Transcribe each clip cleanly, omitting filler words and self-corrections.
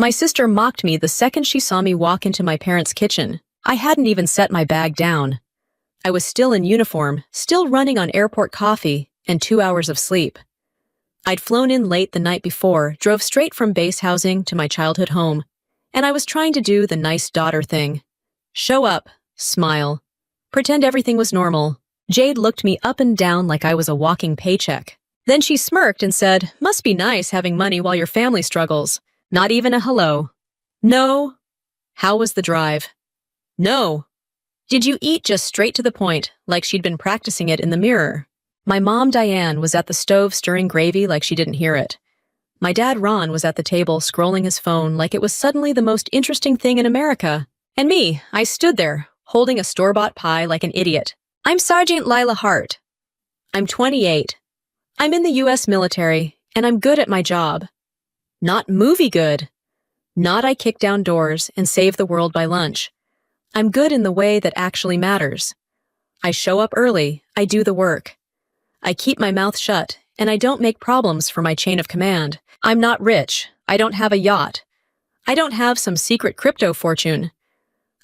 My sister mocked me the second she saw me walk into my parents' kitchen. I hadn't even set my bag down. I was still in uniform, still running on airport coffee and 2 hours of sleep. I'd flown in late the night before, drove straight from base housing to my childhood home, and I was trying to do the nice daughter thing. Show up, smile, pretend everything was normal. Jade looked me up and down like I was a walking paycheck. Then she smirked and said, "Must be nice having money while your family struggles." Not even a hello. No. How was the drive? No. Did you eat? Just straight to the point, like she'd been practicing it in the mirror. My mom, Diane, was at the stove stirring gravy like she didn't hear it. My dad, Ron, was at the table scrolling his phone like it was suddenly the most interesting thing in America. And me, I stood there, holding a store-bought pie like an idiot. I'm Sergeant Lila Hart. I'm 28. I'm in the U.S. military, and I'm good at my job. Not movie good. Not I kick down doors and save the world by lunch. I'm good in the way that actually matters. I show up early, I do the work. I keep my mouth shut, and I don't make problems for my chain of command. I'm not rich. I don't have a yacht. I don't have some secret crypto fortune.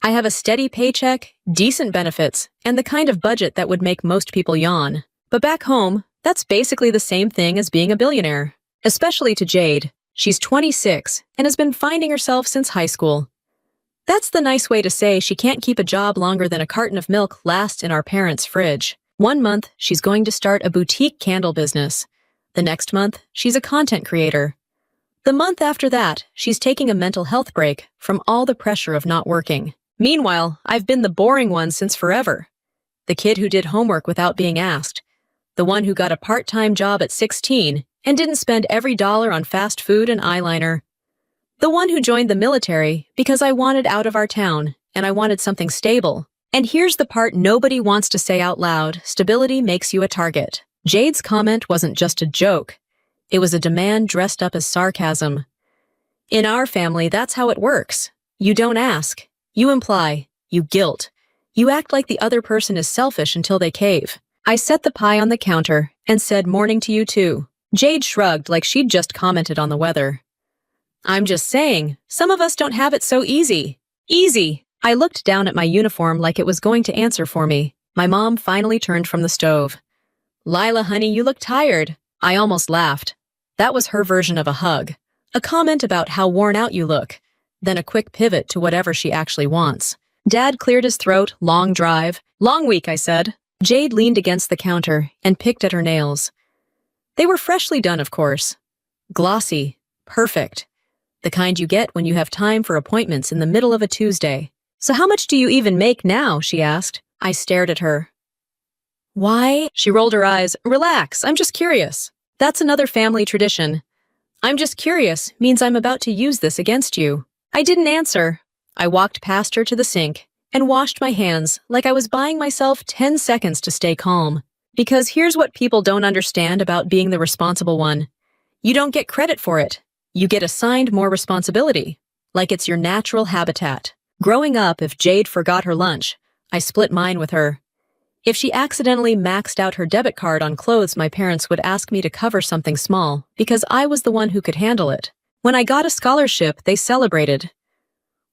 I have a steady paycheck, decent benefits, and the kind of budget that would make most people yawn. But back home, that's basically the same thing as being a billionaire. Especially to Jade. She's 26 and has been finding herself since high school. That's the nice way to say she can't keep a job longer than a carton of milk lasts in our parents' fridge. 1 month, she's going to start a boutique candle business. The next month, she's a content creator. The month after that, she's taking a mental health break from all the pressure of not working. Meanwhile, I've been the boring one since forever. The kid who did homework without being asked. The one who got a part-time job at 16 and didn't spend every dollar on fast food and eyeliner. The one who joined the military because I wanted out of our town and I wanted something stable. And here's the part nobody wants to say out loud: stability makes you a target. Jade's comment wasn't just a joke. It was a demand dressed up as sarcasm. In our family, that's how it works. You don't ask. You imply. You guilt. You act like the other person is selfish until they cave. I set the pie on the counter and said, "Morning to you too." Jade shrugged like she'd just commented on the weather. I'm just saying, some of us don't have it so easy. Easy. I looked down at my uniform like it was going to answer for me. My mom finally turned from the stove. Lila, honey, you look tired. I almost laughed. That was her version of a hug. A comment about how worn out you look. Then a quick pivot to whatever she actually wants. Dad cleared his throat. Long drive. Long week, I said. Jade leaned against the counter and picked at her nails. They were freshly done, of course. Glossy. Perfect. The kind you get when you have time for appointments in the middle of a Tuesday. So how much do you even make now? She asked. I stared at her. Why? She rolled her eyes. Relax, I'm just curious. That's another family tradition. I'm just curious means I'm about to use this against you. I didn't answer. I walked past her to the sink and washed my hands like I was buying myself 10 seconds to stay calm. Because here's what people don't understand about being the responsible one. You don't get credit for it. You get assigned more responsibility, like it's your natural habitat. Growing up, if Jade forgot her lunch, I split mine with her. If she accidentally maxed out her debit card on clothes, my parents would ask me to cover something small because I was the one who could handle it. When I got a scholarship, they celebrated.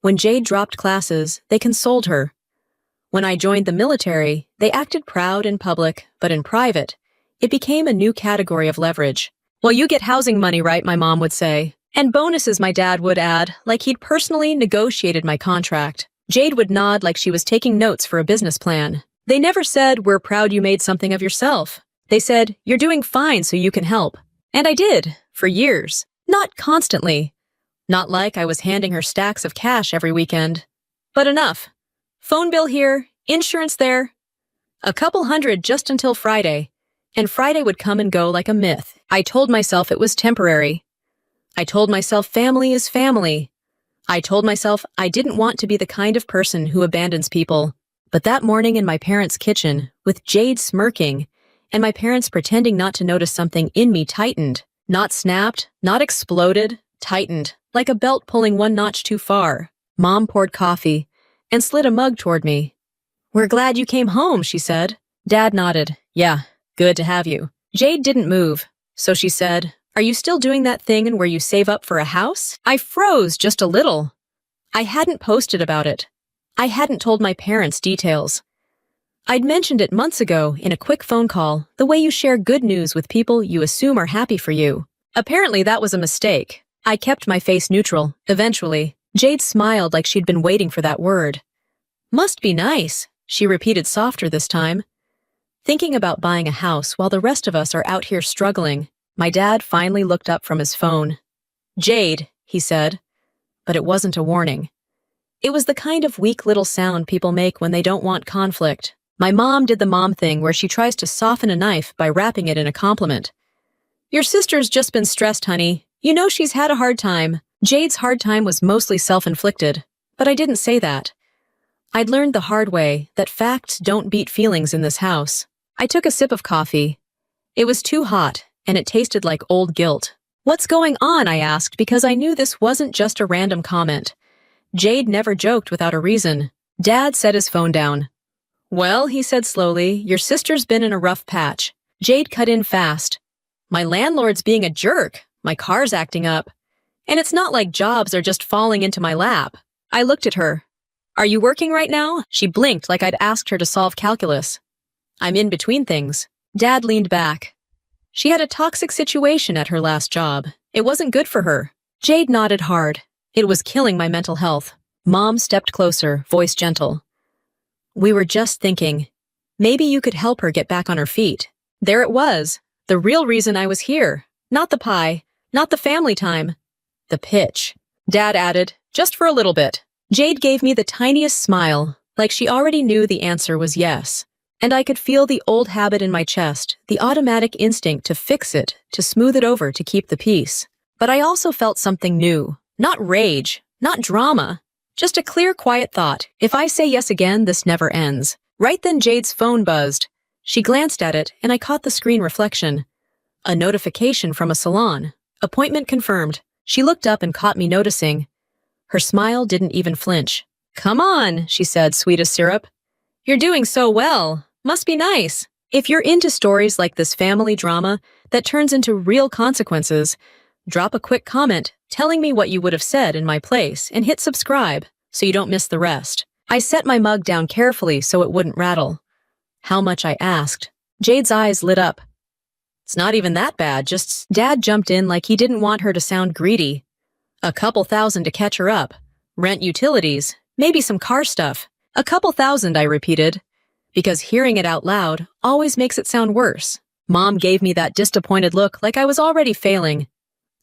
When Jade dropped classes, they consoled her. When I joined the military, they acted proud in public, but in private, it became a new category of leverage. Well, you get housing money, right? My mom would say. And bonuses, my dad would add, like he'd personally negotiated my contract. Jade would nod like she was taking notes for a business plan. They never said, "We're proud you made something of yourself." They said, "You're doing fine so you can help." And I did, for years. Not constantly. Not like I was handing her stacks of cash every weekend. But enough. Phone bill here, insurance there. A couple hundred just until Friday. And Friday would come and go like a myth. I told myself it was temporary. I told myself family is family. I told myself I didn't want to be the kind of person who abandons people. But that morning in my parents' kitchen, with Jade smirking, and my parents pretending not to notice something in me tightened. Not snapped, not exploded, tightened, like a belt pulling one notch too far. Mom poured coffee and slid a mug toward me. "We're glad you came home," she said. Dad nodded. "Yeah. Good to have you." Jade didn't move, so she said, Are you still doing that thing where you save up for a house? I froze just a little. I hadn't posted about it. I hadn't told my parents details. I'd mentioned it months ago in a quick phone call, the way you share good news with people you assume are happy for you. Apparently that was a mistake. I kept my face neutral, eventually. Jade smiled like she'd been waiting for that word. Must be nice, she repeated softer this time. Thinking about buying a house while the rest of us are out here struggling, my dad finally looked up from his phone. Jade, he said. But it wasn't a warning. It was the kind of weak little sound people make when they don't want conflict. My mom did the mom thing where she tries to soften a knife by wrapping it in a compliment. Your sister's just been stressed, honey. You know she's had a hard time. Jade's hard time was mostly self-inflicted, but I didn't say that. I'd learned the hard way that facts don't beat feelings in this house. I took a sip of coffee. It was too hot, and it tasted like old guilt. What's going on? I asked, because I knew this wasn't just a random comment. Jade never joked without a reason. Dad set his phone down. Well, he said slowly, your sister's been in a rough patch. Jade cut in fast. My landlord's being a jerk. My car's acting up. And it's not like jobs are just falling into my lap. I looked at her. Are you working right now? She blinked like I'd asked her to solve calculus. I'm in between things. Dad leaned back. She had a toxic situation at her last job. It wasn't good for her. Jade nodded hard. It was killing my mental health. Mom stepped closer, voice gentle. We were just thinking, maybe you could help her get back on her feet. There it was. The real reason I was here. Not the pie. Not the family time. The pitch. Dad added, just for a little bit. Jade gave me the tiniest smile, like she already knew the answer was yes. And I could feel the old habit in my chest, the automatic instinct to fix it, to smooth it over, to keep the peace. But I also felt something new. Not rage, not drama. Just a clear, quiet thought. If I say yes again, this never ends. Right then Jade's phone buzzed. She glanced at it, and I caught the screen reflection. A notification from a salon. Appointment confirmed. She looked up and caught me noticing. Her smile didn't even flinch. Come on, she said, sweet as syrup. You're doing so well. Must be nice. If you're into stories like this family drama that turns into real consequences, drop a quick comment telling me what you would have said in my place and hit subscribe so you don't miss the rest. I set my mug down carefully so it wouldn't rattle. How much, I asked. Jade's eyes lit up. It's not even that bad, just Dad jumped in like he didn't want her to sound greedy. A couple thousand to catch her up. Rent, utilities, maybe some car stuff. A couple thousand, I repeated, because hearing it out loud always makes it sound worse. Mom gave me that disappointed look like I was already failing.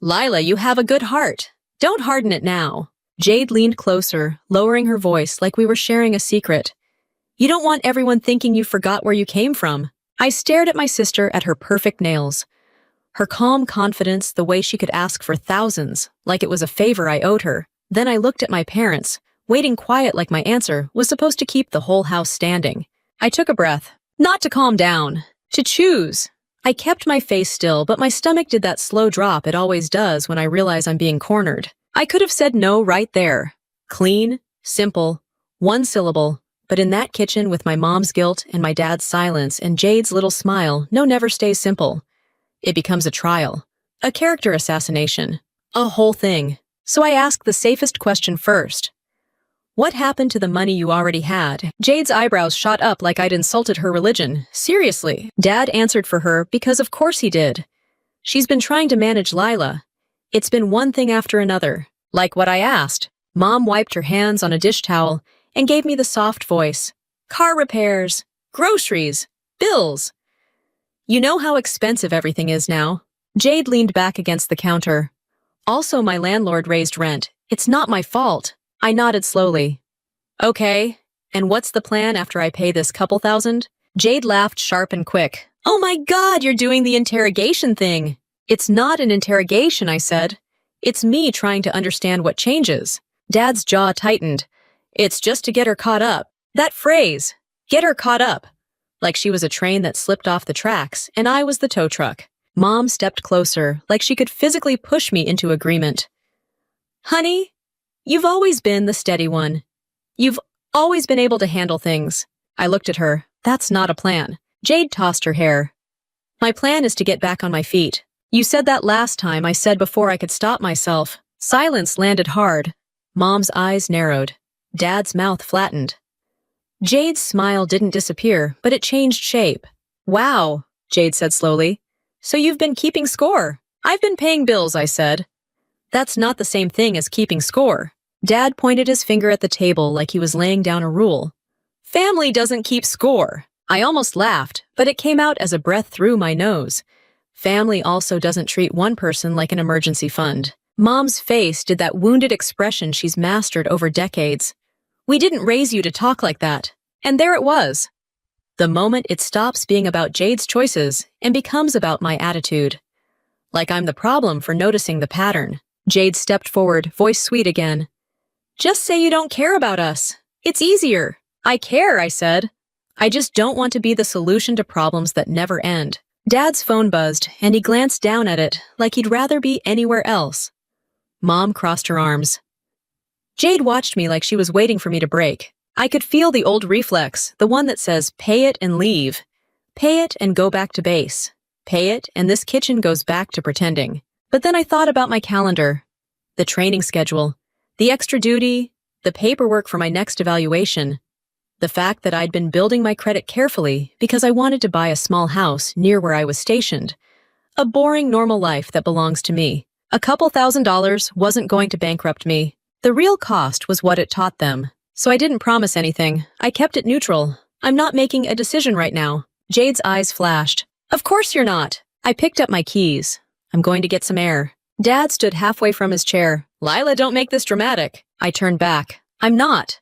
Lila, you have a good heart. Don't harden it now. Jade leaned closer, lowering her voice like we were sharing a secret. You don't want everyone thinking you forgot where you came from. I stared at my sister at her perfect nails. Her calm confidence, the way she could ask for thousands, like it was a favor I owed her. Then I looked at my parents, waiting quiet like my answer was supposed to keep the whole house standing. I took a breath. Not to calm down. To choose. I kept my face still, but my stomach did that slow drop it always does when I realize I'm being cornered. I could have said no right there. Clean, simple, one syllable. But in that kitchen with my mom's guilt and my dad's silence and Jade's little smile, no never stays simple. It becomes a trial. A character assassination. A whole thing. So I asked the safest question first. What happened to the money you already had? Jade's eyebrows shot up like I'd insulted her religion. Seriously. Dad answered for her because of course he did. She's been trying to manage Lila. It's been one thing after another. Like what I asked. Mom wiped her hands on a dish towel and gave me the soft voice. Car repairs, groceries, bills. You know how expensive everything is now. Jade leaned back against the counter. Also, my landlord raised rent. It's not my fault. I nodded slowly. Okay, and what's the plan after I pay this couple thousand? Jade laughed sharp and quick. Oh my God, you're doing the interrogation thing. It's not an interrogation, I said. It's me trying to understand what changes. Dad's jaw tightened. It's just to get her caught up. That phrase, get her caught up. Like she was a train that slipped off the tracks, and I was the tow truck. Mom stepped closer, like she could physically push me into agreement. Honey, you've always been the steady one. You've always been able to handle things. I looked at her. That's not a plan. Jade tossed her hair. My plan is to get back on my feet. You said that last time. I said before I could stop myself. Silence landed hard. Mom's eyes narrowed. Dad's mouth flattened. Jade's smile didn't disappear, but it changed shape. Wow, Jade said slowly. So you've been keeping score. I've been paying bills, I said. That's not the same thing as keeping score. Dad pointed his finger at the table like he was laying down a rule. Family doesn't keep score. I almost laughed, but it came out as a breath through my nose. Family also doesn't treat one person like an emergency fund. Mom's face did that wounded expression she's mastered over decades. We didn't raise you to talk like that. And there it was. The moment it stops being about Jade's choices and becomes about my attitude. Like I'm the problem for noticing the pattern. Jade stepped forward, voice sweet again. Just say you don't care about us. It's easier. I care, I said. I just don't want to be the solution to problems that never end. Dad's phone buzzed, and he glanced down at it like he'd rather be anywhere else. Mom crossed her arms. Jade watched me like she was waiting for me to break. I could feel the old reflex, the one that says, pay it and leave. Pay it and go back to base. Pay it and this kitchen goes back to pretending. But then I thought about my calendar, the training schedule, the extra duty, the paperwork for my next evaluation, the fact that I'd been building my credit carefully because I wanted to buy a small house near where I was stationed. A boring, normal life that belongs to me. A couple $1,000s wasn't going to bankrupt me. The real cost was what it taught them. So I didn't promise anything. I kept it neutral. I'm not making a decision right now. Jade's eyes flashed. Of course you're not. I picked up my keys. I'm going to get some air. Dad stood halfway from his chair. Lila, don't make this dramatic. I turned back. I'm not.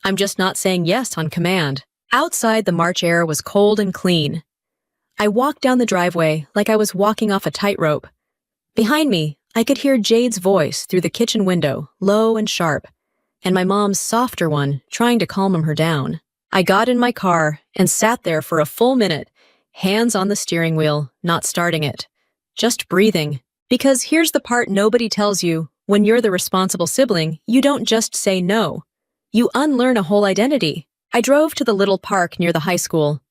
I'm just not saying yes on command. Outside, the March air was cold and clean. I walked down the driveway like I was walking off a tightrope. Behind me, I could hear Jade's voice through the kitchen window, low and sharp, and my mom's softer one trying to calm her down. I got in my car and sat there for a full minute, hands on the steering wheel, not starting it. Just breathing. Because here's the part nobody tells you. When you're the responsible sibling, you don't just say no. You unlearn a whole identity. I drove to the little park near the high school.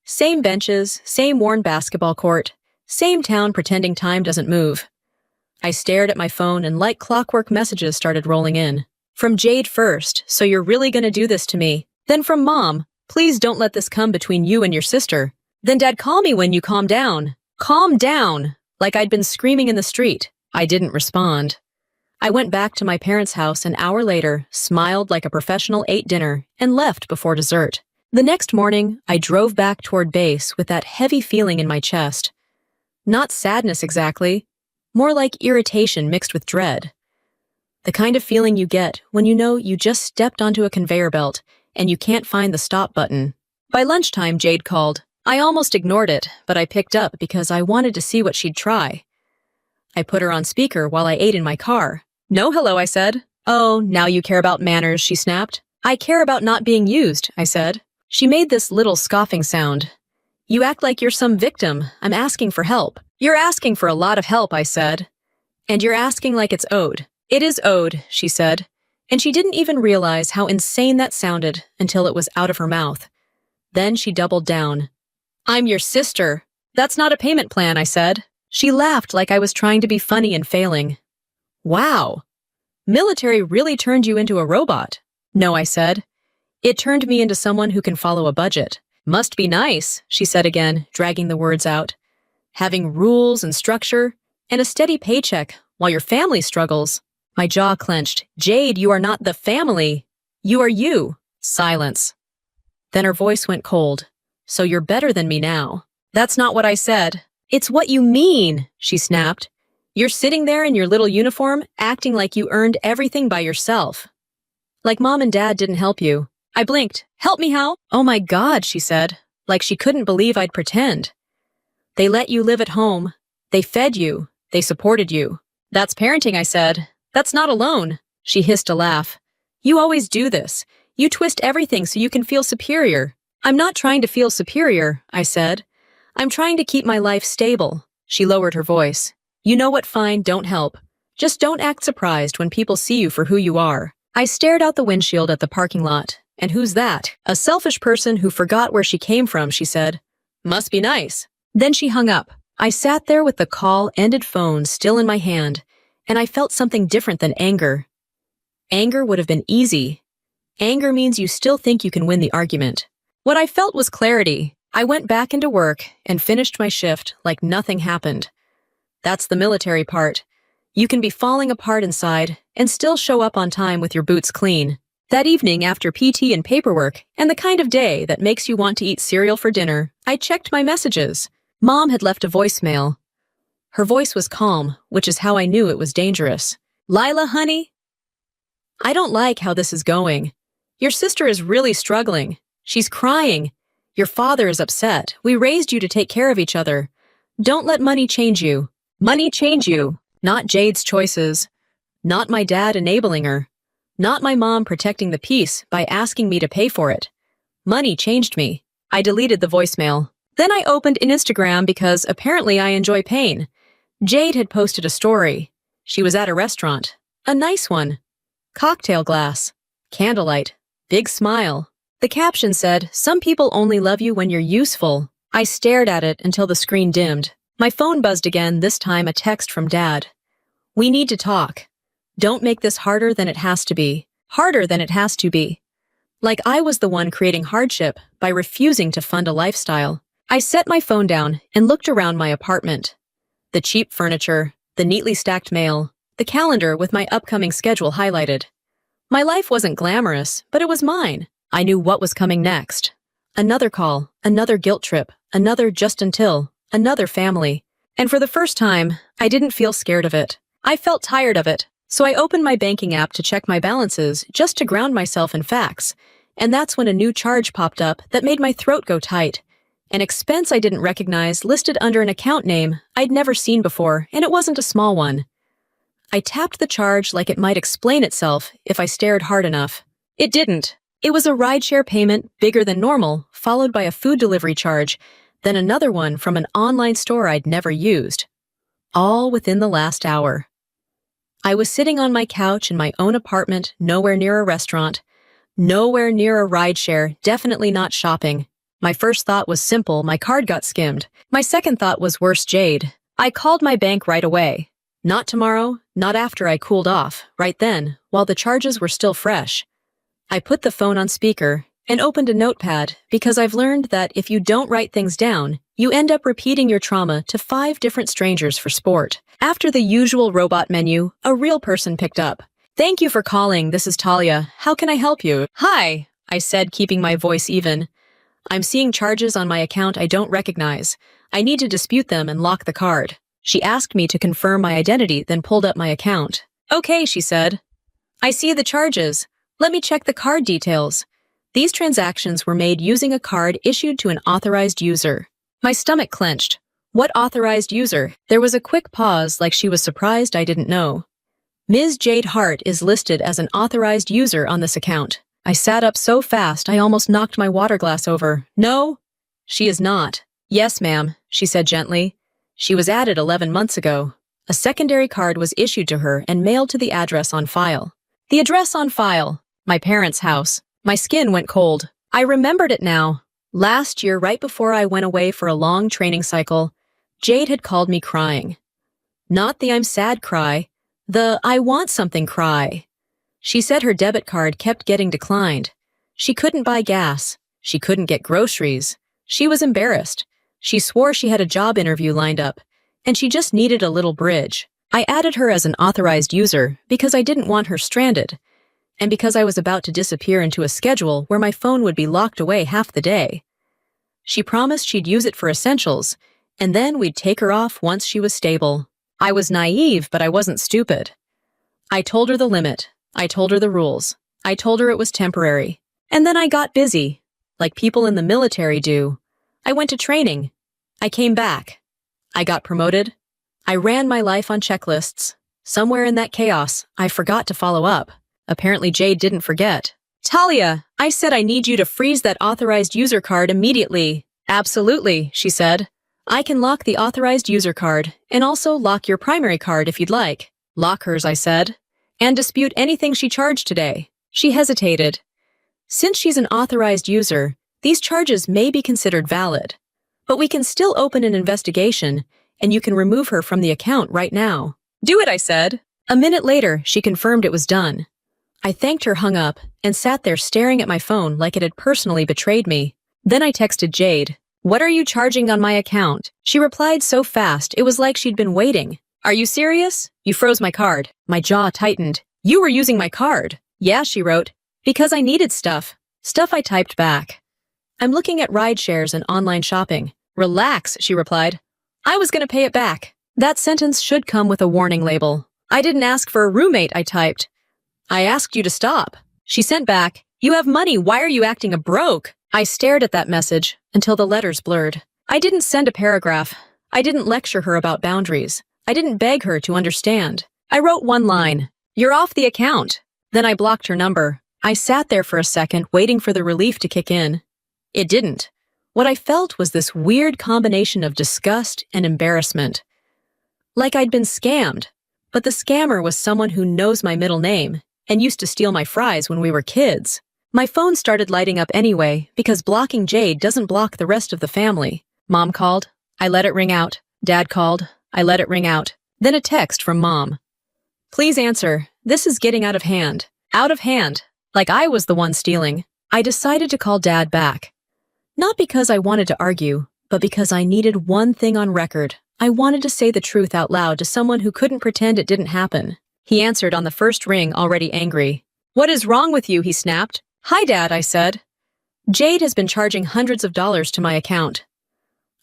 Same benches, same worn basketball court, same town pretending time doesn't move. I stared at my phone and like clockwork messages started rolling in. From Jade first, so you're really gonna do this to me. Then from Mom, please don't let this come between you and your sister. Then Dad, call me when you calm down. Calm down! Like I'd been screaming in the street. I didn't respond. I went back to my parents' house an hour later, smiled like a professional, ate dinner, and left before dessert. The next morning, I drove back toward base with that heavy feeling in my chest. Not sadness exactly, more like irritation mixed with dread. The kind of feeling you get when you know you just stepped onto a conveyor belt and you can't find the stop button. By lunchtime, Jade called. I almost ignored it, but I picked up because I wanted to see what she'd try. I put her on speaker while I ate in my car. No hello, I said. Oh, now you care about manners, she snapped. I care about not being used, I said. She made this little scoffing sound. You act like you're some victim. I'm asking for help. You're asking for a lot of help, I said. And you're asking like it's owed. It is owed, she said. And she didn't even realize how insane that sounded until it was out of her mouth. Then she doubled down. I'm your sister. That's not a payment plan, I said. She laughed like I was trying to be funny and failing. Wow. Military really turned you into a robot. No, I said. It turned me into someone who can follow a budget. Must be nice, she said again, dragging the words out. Having rules and structure, and a steady paycheck while your family struggles. My jaw clenched. Jade, you are not the family. You are you. Silence. Then her voice went cold. So you're better than me now. That's not what I said. It's what you mean, she snapped. You're sitting there in your little uniform, acting like you earned everything by yourself. Like Mom and Dad didn't help you. I blinked. Help me how? Oh my God, she said, like she couldn't believe I'd pretend. They let you live at home. They fed you. They supported you. That's parenting, I said. That's not alone. She hissed a laugh. You always do this. You twist everything so you can feel superior. I'm not trying to feel superior, I said. I'm trying to keep my life stable. She lowered her voice. You know what, fine, don't help. Just don't act surprised when people see you for who you are. I stared out the windshield at the parking lot. And who's that? A selfish person who forgot where she came from, she said. Must be nice. Then she hung up. I sat there with the call-ended phone still in my hand, and I felt something different than anger. Anger would have been easy. Anger means you still think you can win the argument. What I felt was clarity. I went back into work and finished my shift like nothing happened. That's the military part. You can be falling apart inside and still show up on time with your boots clean. That evening after PT and paperwork, and the kind of day that makes you want to eat cereal for dinner, I checked my messages. Mom had left a voicemail. Her voice was calm, which is how I knew it was dangerous. "Lila, honey? I don't like how this is going. Your sister is really struggling. She's crying. Your father is upset. We raised you to take care of each other. Don't let money change you. Money change you. Not Jade's choices. Not my dad enabling her. Not my mom protecting the peace by asking me to pay for it. Money changed me." I deleted the voicemail. Then I opened Instagram because apparently I enjoy pain. Jade had posted a story. She was at a restaurant. A nice one. Cocktail glass. Candlelight. Big smile. The caption said, "Some people only love you when you're useful." I stared at it until the screen dimmed. My phone buzzed again, this time a text from Dad. "We need to talk. Don't make this harder than it has to be. Harder than it has to be." Like I was the one creating hardship by refusing to fund a lifestyle. I set my phone down and looked around my apartment. The cheap furniture, the neatly stacked mail, the calendar with my upcoming schedule highlighted. My life wasn't glamorous, but it was mine. I knew what was coming next. Another call, another guilt trip, another just until, another family. And for the first time, I didn't feel scared of it. I felt tired of it. So I opened my banking app to check my balances just to ground myself in facts. And that's when a new charge popped up that made my throat go tight. An expense I didn't recognize listed under an account name I'd never seen before, and it wasn't a small one. I tapped the charge like it might explain itself if I stared hard enough. It didn't. It was a rideshare payment bigger than normal, followed by a food delivery charge, then another one from an online store I'd never used. All within the last hour. I was sitting on my couch in my own apartment, nowhere near a restaurant, nowhere near a rideshare, definitely not shopping. My first thought was simple, my card got skimmed. My second thought was worse, Jade. I called my bank right away. Not tomorrow, not after I cooled off, right then, while the charges were still fresh. I put the phone on speaker and opened a notepad because I've learned that if you don't write things down, you end up repeating your trauma to 5 different strangers for sport. After the usual robot menu, a real person picked up. "Thank you for calling, this is Talia. How can I help you?" "Hi," I said, keeping my voice even. "I'm seeing charges on my account I don't recognize. I need to dispute them and lock the card." She asked me to confirm my identity, then pulled up my account. "Okay," she said. "I see the charges. Let me check the card details." These transactions were made using a card issued to an authorized user. My stomach clenched. What authorized user? There was a quick pause, like she was surprised I didn't know. "Ms. Jade Hart is listed as an authorized user on this account." I sat up so fast I almost knocked my water glass over. "No, she is not." "Yes, ma'am," she said gently. "She was added 11 months ago. A secondary card was issued to her and mailed to the address on file." The address on file. My parents' house. My skin went cold. I remembered it now. Last year, right before I went away for a long training cycle, Jade had called me crying. Not the "I'm sad" cry, the "I want something" cry. She said her debit card kept getting declined. She couldn't buy gas. She couldn't get groceries. She was embarrassed. She swore she had a job interview lined up, and she just needed a little bridge. I added her as an authorized user because I didn't want her stranded, and because I was about to disappear into a schedule where my phone would be locked away half the day. She promised she'd use it for essentials, and then we'd take her off once she was stable. I was naive, but I wasn't stupid. I told her the limit. I told her the rules. I told her it was temporary. And then I got busy, like people in the military do. I went to training. I came back. I got promoted. I ran my life on checklists. Somewhere in that chaos, I forgot to follow up. Apparently Jade didn't forget. "Talia, I said I need you to freeze that authorized user card immediately." "Absolutely," she said. "I can lock the authorized user card, and also lock your primary card if you'd like." "Lock hers," I said, "and dispute anything she charged today." She hesitated. "Since she's an authorized user, these charges may be considered valid. But we can still open an investigation, and you can remove her from the account right now." "Do it," I said. A minute later, she confirmed it was done. I thanked her, hung up, and sat there staring at my phone like it had personally betrayed me. Then I texted Jade. "What are you charging on my account?" She replied so fast, it was like she'd been waiting. "Are you serious? You froze my card." My jaw tightened. "You were using my card?" "Yeah," she wrote. "Because I needed stuff." Stuff, I typed back. "I'm looking at ride shares and online shopping." "Relax," she replied. "I was gonna pay it back." That sentence should come with a warning label. "I didn't ask for a roommate," I typed. "I asked you to stop." She sent back, "You have money, why are you acting a broke?" I stared at that message until the letters blurred. I didn't send a paragraph. I didn't lecture her about boundaries. I didn't beg her to understand. I wrote one line, "You're off the account." Then I blocked her number. I sat there for a second, waiting for the relief to kick in. It didn't. What I felt was this weird combination of disgust and embarrassment. Like I'd been scammed, but the scammer was someone who knows my middle name and used to steal my fries when we were kids. My phone started lighting up anyway because blocking Jade doesn't block the rest of the family. Mom called. I let it ring out. Dad called. I let it ring out. Then a text from Mom. "Please answer. This is getting out of hand." Out of hand. Like I was the one stealing. I decided to call Dad back. Not because I wanted to argue, but because I needed one thing on record. I wanted to say the truth out loud to someone who couldn't pretend it didn't happen. He answered on the first ring, already angry. "What is wrong with you?" he snapped. "Hi, Dad," I said. "Jade has been charging hundreds of dollars to my account."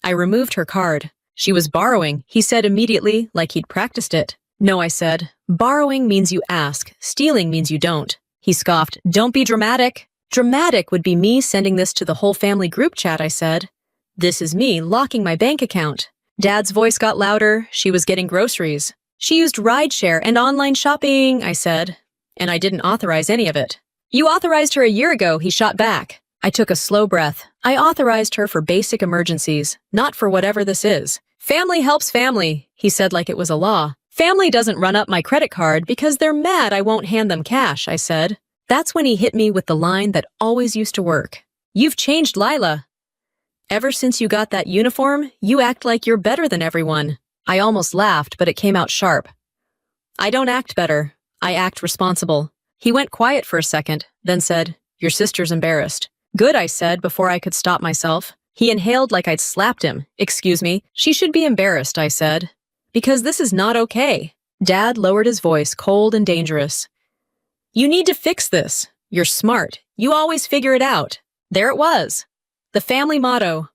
I removed her card. "She was borrowing," he said immediately, like he'd practiced it. "No," I said. "Borrowing means you ask. Stealing means you don't." He scoffed. "Don't be dramatic." "Dramatic would be me sending this to the whole family group chat," I said. "This is me locking my bank account." Dad's voice got louder. She was getting groceries. "She used rideshare and online shopping," I said. "And I didn't authorize any of it." "You authorized her a year ago," he shot back. I took a slow breath. I authorized her for basic emergencies, not for whatever this is. "Family helps family," he said like it was a law. "Family doesn't run up my credit card because they're mad I won't hand them cash," I said. That's when he hit me with the line that always used to work. "You've changed, Lila. Ever since you got that uniform, you act like you're better than everyone." I almost laughed, but it came out sharp. "I don't act better. I act responsible." He went quiet for a second, then said, "Your sister's embarrassed." "Good," I said before I could stop myself. He inhaled like I'd slapped him. "Excuse me, she should be embarrassed," I said. "Because this is not okay." Dad lowered his voice, cold and dangerous. "You need to fix this. You're smart. You always figure it out." There it was. The family motto.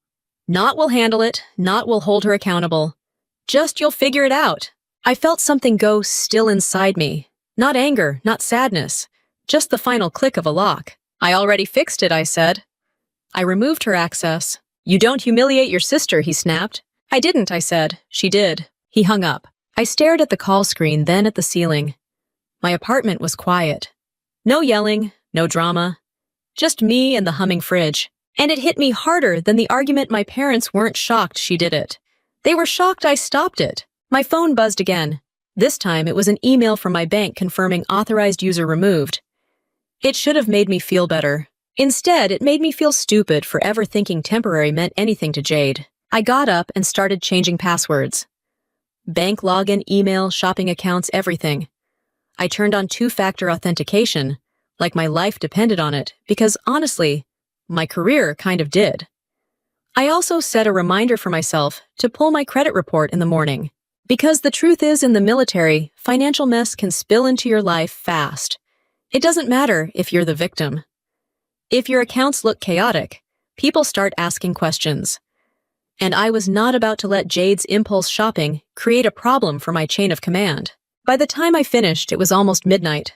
Not "we'll handle it," not "we'll hold her accountable." Just "you'll figure it out." I felt something go still inside me. Not anger, not sadness. Just the final click of a lock. "I already fixed it," I said. I removed her access. "You don't humiliate your sister," he snapped. "I didn't," I said. "She did." He hung up. I stared at the call screen, then at the ceiling. My apartment was quiet. No yelling, no drama. Just me and the humming fridge. And it hit me harder than the argument my parents weren't shocked she did it. They were shocked I stopped it. My phone buzzed again. This time it was an email from my bank confirming authorized user removed. It should have made me feel better. Instead, it made me feel stupid for ever thinking temporary meant anything to Jade. I got up and started changing passwords. Bank login, email, shopping accounts, everything. I turned on two-factor authentication, like my life depended on it, because honestly, my career kind of did. I also set a reminder for myself to pull my credit report in the morning. Because the truth is, in the military, financial mess can spill into your life fast. It doesn't matter if you're the victim. If your accounts look chaotic, people start asking questions. And I was not about to let Jade's impulse shopping create a problem for my chain of command. By the time I finished, it was almost midnight.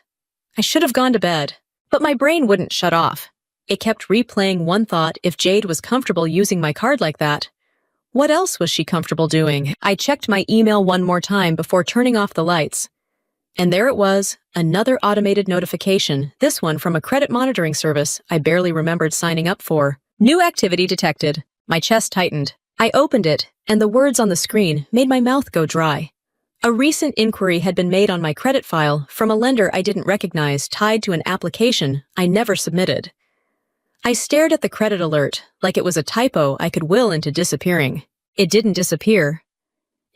I should have gone to bed, but my brain wouldn't shut off. It kept replaying one thought: if Jade was comfortable using my card like that, what else was she comfortable doing? I checked my email one more time before turning off the lights. And there it was, another automated notification, this one from a credit monitoring service I barely remembered signing up for. New activity detected. My chest tightened. I opened it, and the words on the screen made my mouth go dry. A recent inquiry had been made on my credit file from a lender I didn't recognize, tied to an application I never submitted. I stared at the credit alert like it was a typo I could will into disappearing. It didn't disappear.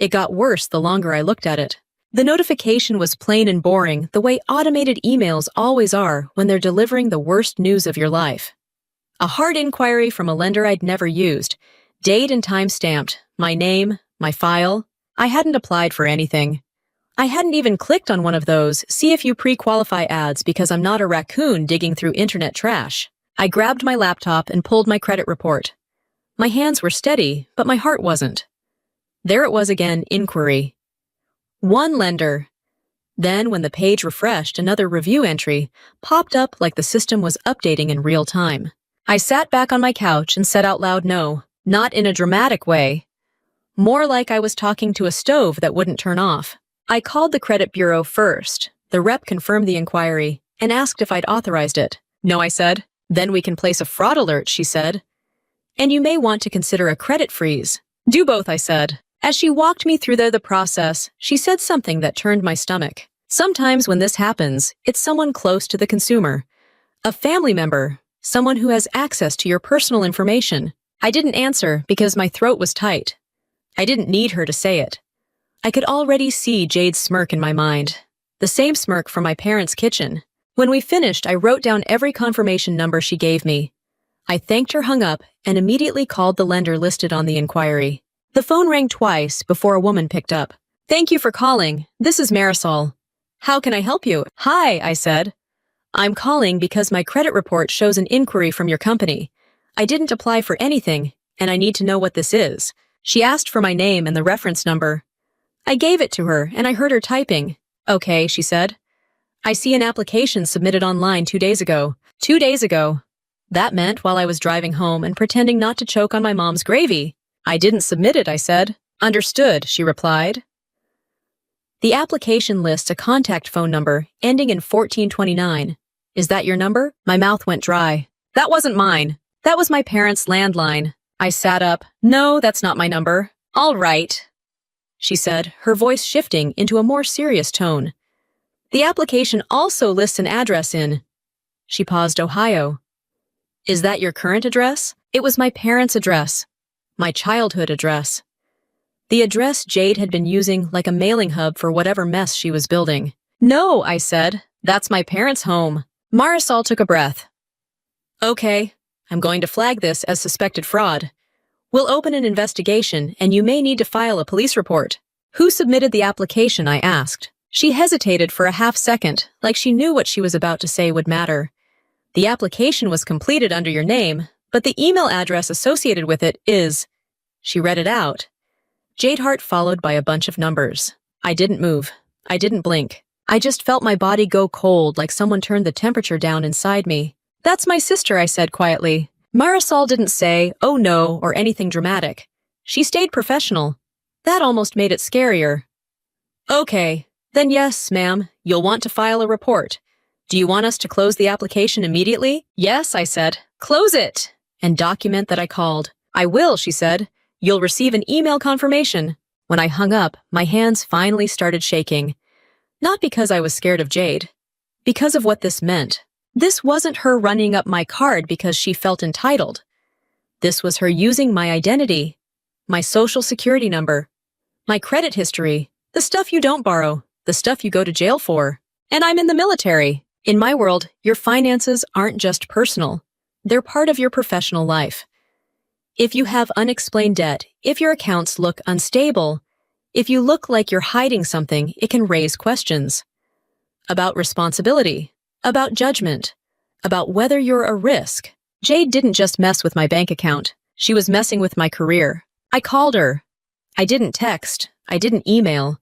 It got worse the longer I looked at it. The notification was plain and boring, the way automated emails always are when they're delivering the worst news of your life. A hard inquiry from a lender I'd never used. Date and time stamped. My name, my file. I hadn't applied for anything. I hadn't even clicked on one of those see if you pre-qualify ads because I'm not a raccoon digging through internet trash. I grabbed my laptop and pulled my credit report. My hands were steady, but my heart wasn't. There it was again, inquiry. One lender. Then, when the page refreshed, another review entry popped up like the system was updating in real time. I sat back on my couch and said out loud no, not in a dramatic way. More like I was talking to a stove that wouldn't turn off. I called the credit bureau first. The rep confirmed the inquiry and asked if I'd authorized it. No, I said. Then we can place a fraud alert, she said. And you may want to consider a credit freeze. Do both, I said. As she walked me through the process, she said something that turned my stomach. Sometimes when this happens, it's someone close to the consumer. A family member, someone who has access to your personal information. I didn't answer because my throat was tight. I didn't need her to say it. I could already see Jade's smirk in my mind. The same smirk from my parents' kitchen. When we finished, I wrote down every confirmation number she gave me. I thanked her, hung up, and immediately called the lender listed on the inquiry. The phone rang twice before a woman picked up. Thank you for calling. This is Marisol. How can I help you? Hi, I said. I'm calling because my credit report shows an inquiry from your company. I didn't apply for anything, and I need to know what this is. She asked for my name and the reference number. I gave it to her, and I heard her typing. Okay, she said. I see an application submitted online 2 days ago. 2 days ago. That meant while I was driving home and pretending not to choke on my mom's gravy. I didn't submit it, I said. Understood, she replied. The application lists a contact phone number ending in 1429. Is that your number? My mouth went dry. That wasn't mine. That was my parents' landline. I sat up. No, that's not my number. All right, she said, her voice shifting into a more serious tone. The application also lists an address in. She paused, Ohio. Is that your current address? It was my parents' address. My childhood address. The address Jade had been using like a mailing hub for whatever mess she was building. No, I said. That's my parents' home. Marisol took a breath. Okay, I'm going to flag this as suspected fraud. We'll open an investigation, and you may need to file a police report. Who submitted the application? I asked. She hesitated for a half second, like she knew what she was about to say would matter. The application was completed under your name, but the email address associated with it is. She read it out. Jade Hart followed by a bunch of numbers. I didn't move. I didn't blink. I just felt my body go cold like someone turned the temperature down inside me. That's my sister, I said quietly. Marisol didn't say, oh no, or anything dramatic. She stayed professional. That almost made it scarier. Okay, then yes, ma'am, you'll want to file a report. Do you want us to close the application immediately? Yes, I said. Close it! And document that I called. I will, she said. You'll receive an email confirmation. When I hung up, my hands finally started shaking. Not because I was scared of Jade. Because of what this meant. This wasn't her running up my card because she felt entitled. This was her using my identity, my social security number, my credit history, the stuff you don't borrow, the stuff you go to jail for. And I'm in the military. In my world, your finances aren't just personal. They're part of your professional life. If you have unexplained debt, if your accounts look unstable, if you look like you're hiding something, it can raise questions. About responsibility, about judgment, about whether you're a risk. Jade didn't just mess with my bank account. She was messing with my career. I called her. I didn't text. I didn't email.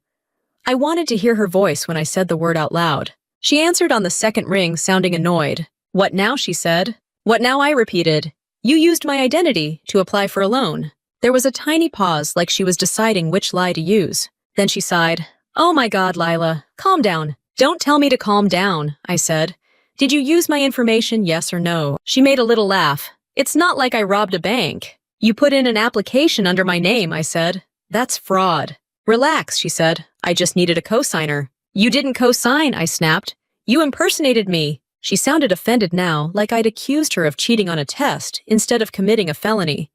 I wanted to hear her voice when I said the word out loud. She answered on the second ring, sounding annoyed. What now, she said. What now, I repeated. You used my identity to apply for a loan. There was a tiny pause, like she was deciding which lie to use. Then she sighed. Oh my God, Lila, calm down. Don't tell me to calm down, I said. Did you use my information, yes or no? She made a little laugh. It's not like I robbed a bank. You put in an application under my name, I said. That's fraud. Relax, she said. I just needed a cosigner. You didn't cosign, I snapped. You impersonated me. She sounded offended now, like I'd accused her of cheating on a test instead of committing a felony.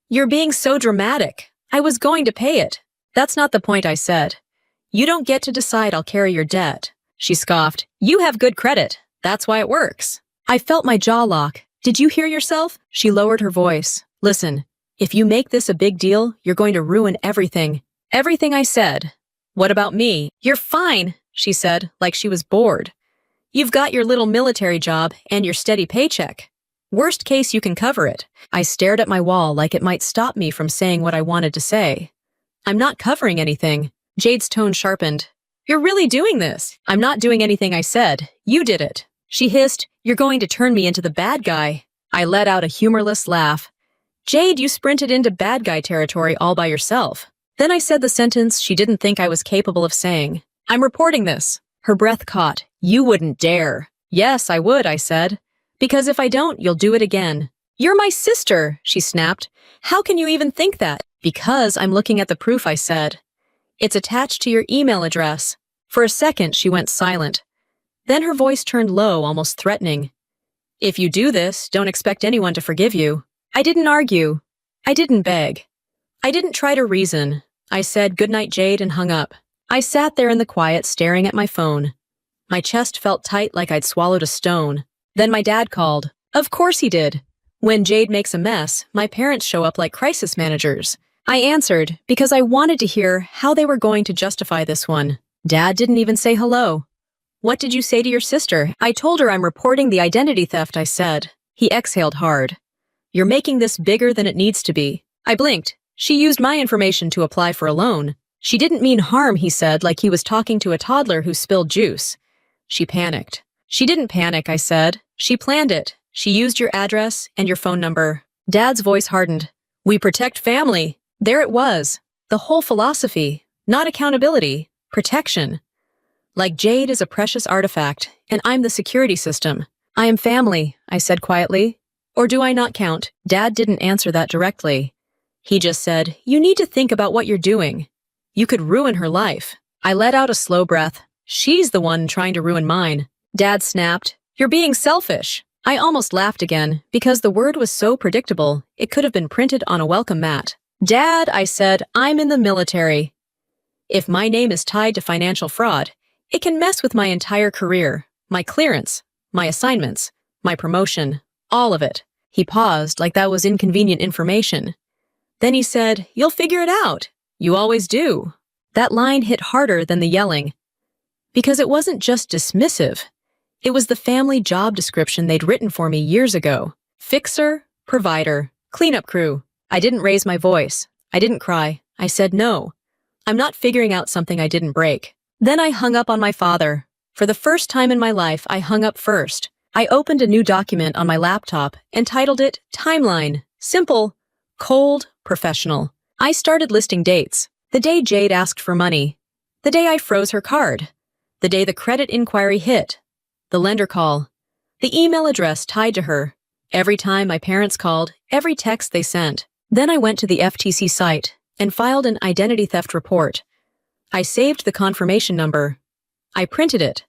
You're being so dramatic. I was going to pay it. That's not the point, I said. You don't get to decide I'll carry your debt. She scoffed. You have good credit. That's why it works. I felt my jaw lock. Did you hear yourself? She lowered her voice. Listen, if you make this a big deal, you're going to ruin everything. Everything, I said. What about me? You're fine, she said, like she was bored. You've got your little military job and your steady paycheck. Worst case, you can cover it. I stared at my wall like it might stop me from saying what I wanted to say. I'm not covering anything. Jade's tone sharpened. You're really doing this. I'm not doing anything, I said. You did it. She hissed. You're going to turn me into the bad guy. I let out a humorless laugh. Jade, you sprinted into bad guy territory all by yourself. Then I said the sentence she didn't think I was capable of saying. I'm reporting this. Her breath caught. You wouldn't dare. Yes, I would, I said. Because if I don't, you'll do it again. You're my sister, she snapped. How can you even think that? Because I'm looking at the proof, I said. It's attached to your email address. For a second, she went silent. Then her voice turned low, almost threatening. If you do this, don't expect anyone to forgive you. I didn't argue. I didn't beg. I didn't try to reason. I said goodnight, Jade, and hung up. I sat there in the quiet, staring at my phone. My chest felt tight like I'd swallowed a stone. Then my dad called. Of course he did. When Jade makes a mess, my parents show up like crisis managers. I answered because I wanted to hear how they were going to justify this one. Dad didn't even say hello. What did you say to your sister? I told her I'm reporting the identity theft, I said. He exhaled hard. You're making this bigger than it needs to be. I blinked. She used my information to apply for a loan. She didn't mean harm, he said, like he was talking to a toddler who spilled juice. She panicked. She didn't panic, I said. She planned it. She used your address and your phone number. Dad's voice hardened. We protect family. There it was. The whole philosophy. Not accountability. Protection. Like Jade is a precious artifact, and I'm the security system. I am family, I said quietly. Or do I not count? Dad didn't answer that directly. He just said, you need to think about what you're doing. You could ruin her life. I let out a slow breath. She's the one trying to ruin mine. Dad snapped. You're being selfish. I almost laughed again, because the word was so predictable, it could have been printed on a welcome mat. Dad, I said, I'm in the military. If my name is tied to financial fraud, it can mess with my entire career, my clearance, my assignments, my promotion, all of it. He paused like that was inconvenient information. Then he said, you'll figure it out. You always do. That line hit harder than the yelling. Because it wasn't just dismissive. It was the family job description they'd written for me years ago. Fixer, provider, cleanup crew. I didn't raise my voice. I didn't cry. I said no. I'm not figuring out something I didn't break. Then I hung up on my father. For the first time in my life, I hung up first. I opened a new document on my laptop and titled it Timeline. Simple, cold, professional. I started listing dates. The day Jade asked for money. The day I froze her card. The day the credit inquiry hit. The lender call. The email address tied to her. Every time my parents called, every text they sent. Then I went to the FTC site and filed an identity theft report. I saved the confirmation number. I printed it.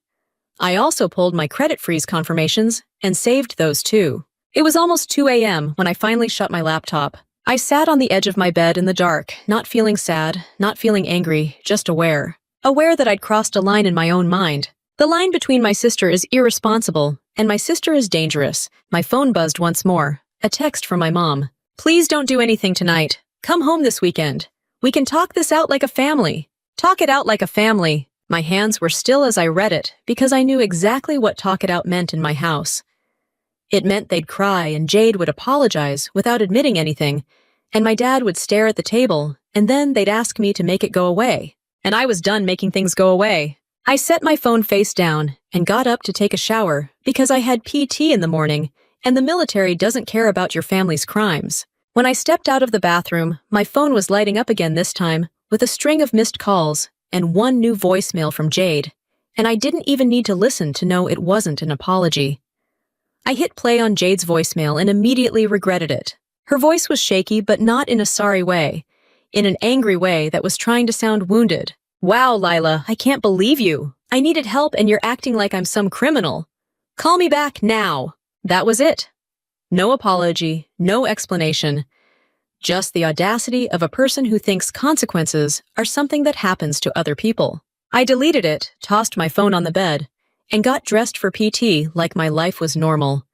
I also pulled my credit freeze confirmations and saved those too. It was almost 2 a.m. when I finally shut my laptop. I sat on the edge of my bed in the dark, not feeling sad, not feeling angry, just aware. Aware that I'd crossed a line in my own mind. The line between my sister is irresponsible, and my sister is dangerous. My phone buzzed once more. A text from my mom. Please don't do anything tonight. Come home this weekend. We can talk this out like a family. Talk it out like a family. My hands were still as I read it, because I knew exactly what talk it out meant in my house. It meant they'd cry and Jade would apologize without admitting anything, and my dad would stare at the table, and then they'd ask me to make it go away. And I was done making things go away. I set my phone face down and got up to take a shower because I had PT in the morning, and the military doesn't care about your family's crimes. When I stepped out of the bathroom, my phone was lighting up again this time with a string of missed calls and one new voicemail from Jade, and I didn't even need to listen to know it wasn't an apology. I hit play on Jade's voicemail and immediately regretted it. Her voice was shaky, but not in a sorry way, in an angry way that was trying to sound wounded. Wow, Lila, I can't believe you. I needed help and you're acting like I'm some criminal. Call me back now. That was it. No apology, no explanation. Just the audacity of a person who thinks consequences are something that happens to other people. I deleted it, tossed my phone on the bed, and got dressed for PT like my life was normal.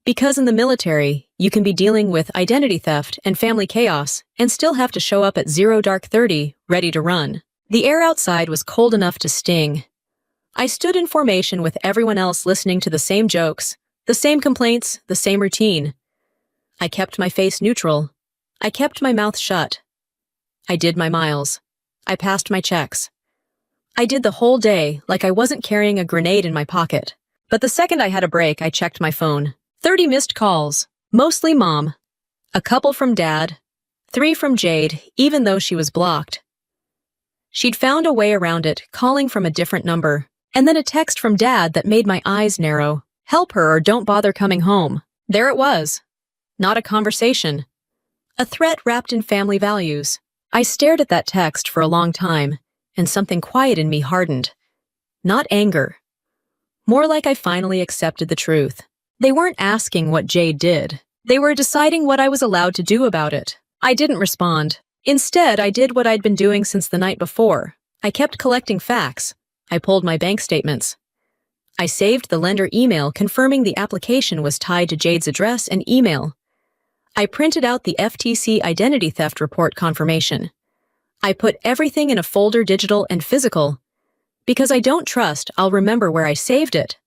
Because in the military, you can be dealing with identity theft and family chaos and still have to show up at 0:30, ready to run. The air outside was cold enough to sting. I stood in formation with everyone else listening to the same jokes, the same complaints, the same routine. I kept my face neutral. I kept my mouth shut. I did my miles. I passed my checks. I did the whole day like I wasn't carrying a grenade in my pocket. But the second I had a break, I checked my phone. 30 missed calls, mostly Mom. A couple from Dad. 3 from Jade, even though she was blocked. She'd found a way around it, calling from a different number. And then a text from Dad that made my eyes narrow. Help her or don't bother coming home. There it was. Not a conversation. A threat wrapped in family values. I stared at that text for a long time, and something quiet in me hardened. Not anger. More like I finally accepted the truth. They weren't asking what Jade did. They were deciding what I was allowed to do about it. I didn't respond. Instead, I did what I'd been doing since the night before. I kept collecting facts. I pulled my bank statements. I saved the lender email confirming the application was tied to Jade's address and email. I printed out the FTC identity theft report confirmation. I put everything in a folder, digital and physical. Because I don't trust I'll remember where I saved it.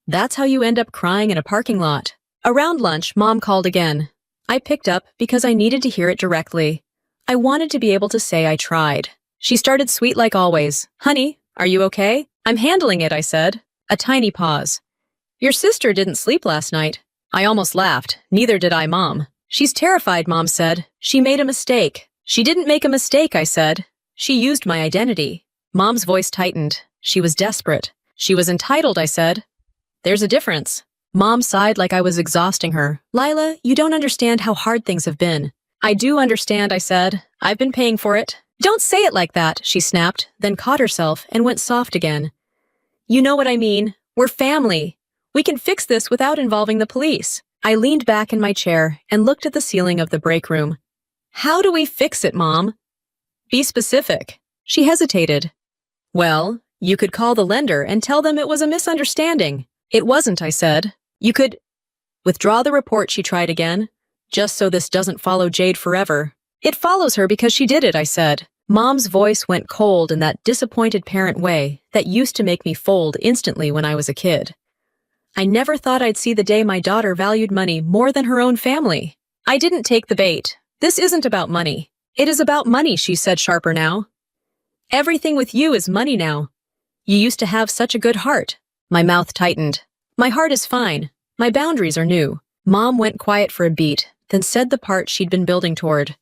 That's how you end up crying in a parking lot. Around lunch, Mom called again. I picked up because I needed to hear it directly. I wanted to be able to say I tried. She started sweet like always. Honey, are you okay? I'm handling it, I said. A tiny pause. Your sister didn't sleep last night. I almost laughed. Neither did I, Mom. She's terrified, Mom said. She made a mistake. She didn't make a mistake, I said. She used my identity. Mom's voice tightened. She was desperate. She was entitled, I said. There's a difference. Mom sighed like I was exhausting her. Lila, you don't understand how hard things have been. I do understand, I said. I've been paying for it. Don't say it like that, she snapped, then caught herself and went soft again. You know what I mean. We're family. We can fix this without involving the police. I leaned back in my chair and looked at the ceiling of the break room. How do we fix it, Mom? Be specific. She hesitated. Well, you could call the lender and tell them it was a misunderstanding. It wasn't, I said. You could withdraw the report, she tried again. Just so this doesn't follow Jade forever. It follows her because she did it, I said. Mom's voice went cold in that disappointed parent way that used to make me fold instantly when I was a kid. I never thought I'd see the day my daughter valued money more than her own family. I didn't take the bait. This isn't about money. It is about money, she said sharper now. Everything with you is money now. You used to have such a good heart. My mouth tightened. My heart is fine. My boundaries are new. Mom went quiet for a beat, then said the part she'd been building toward.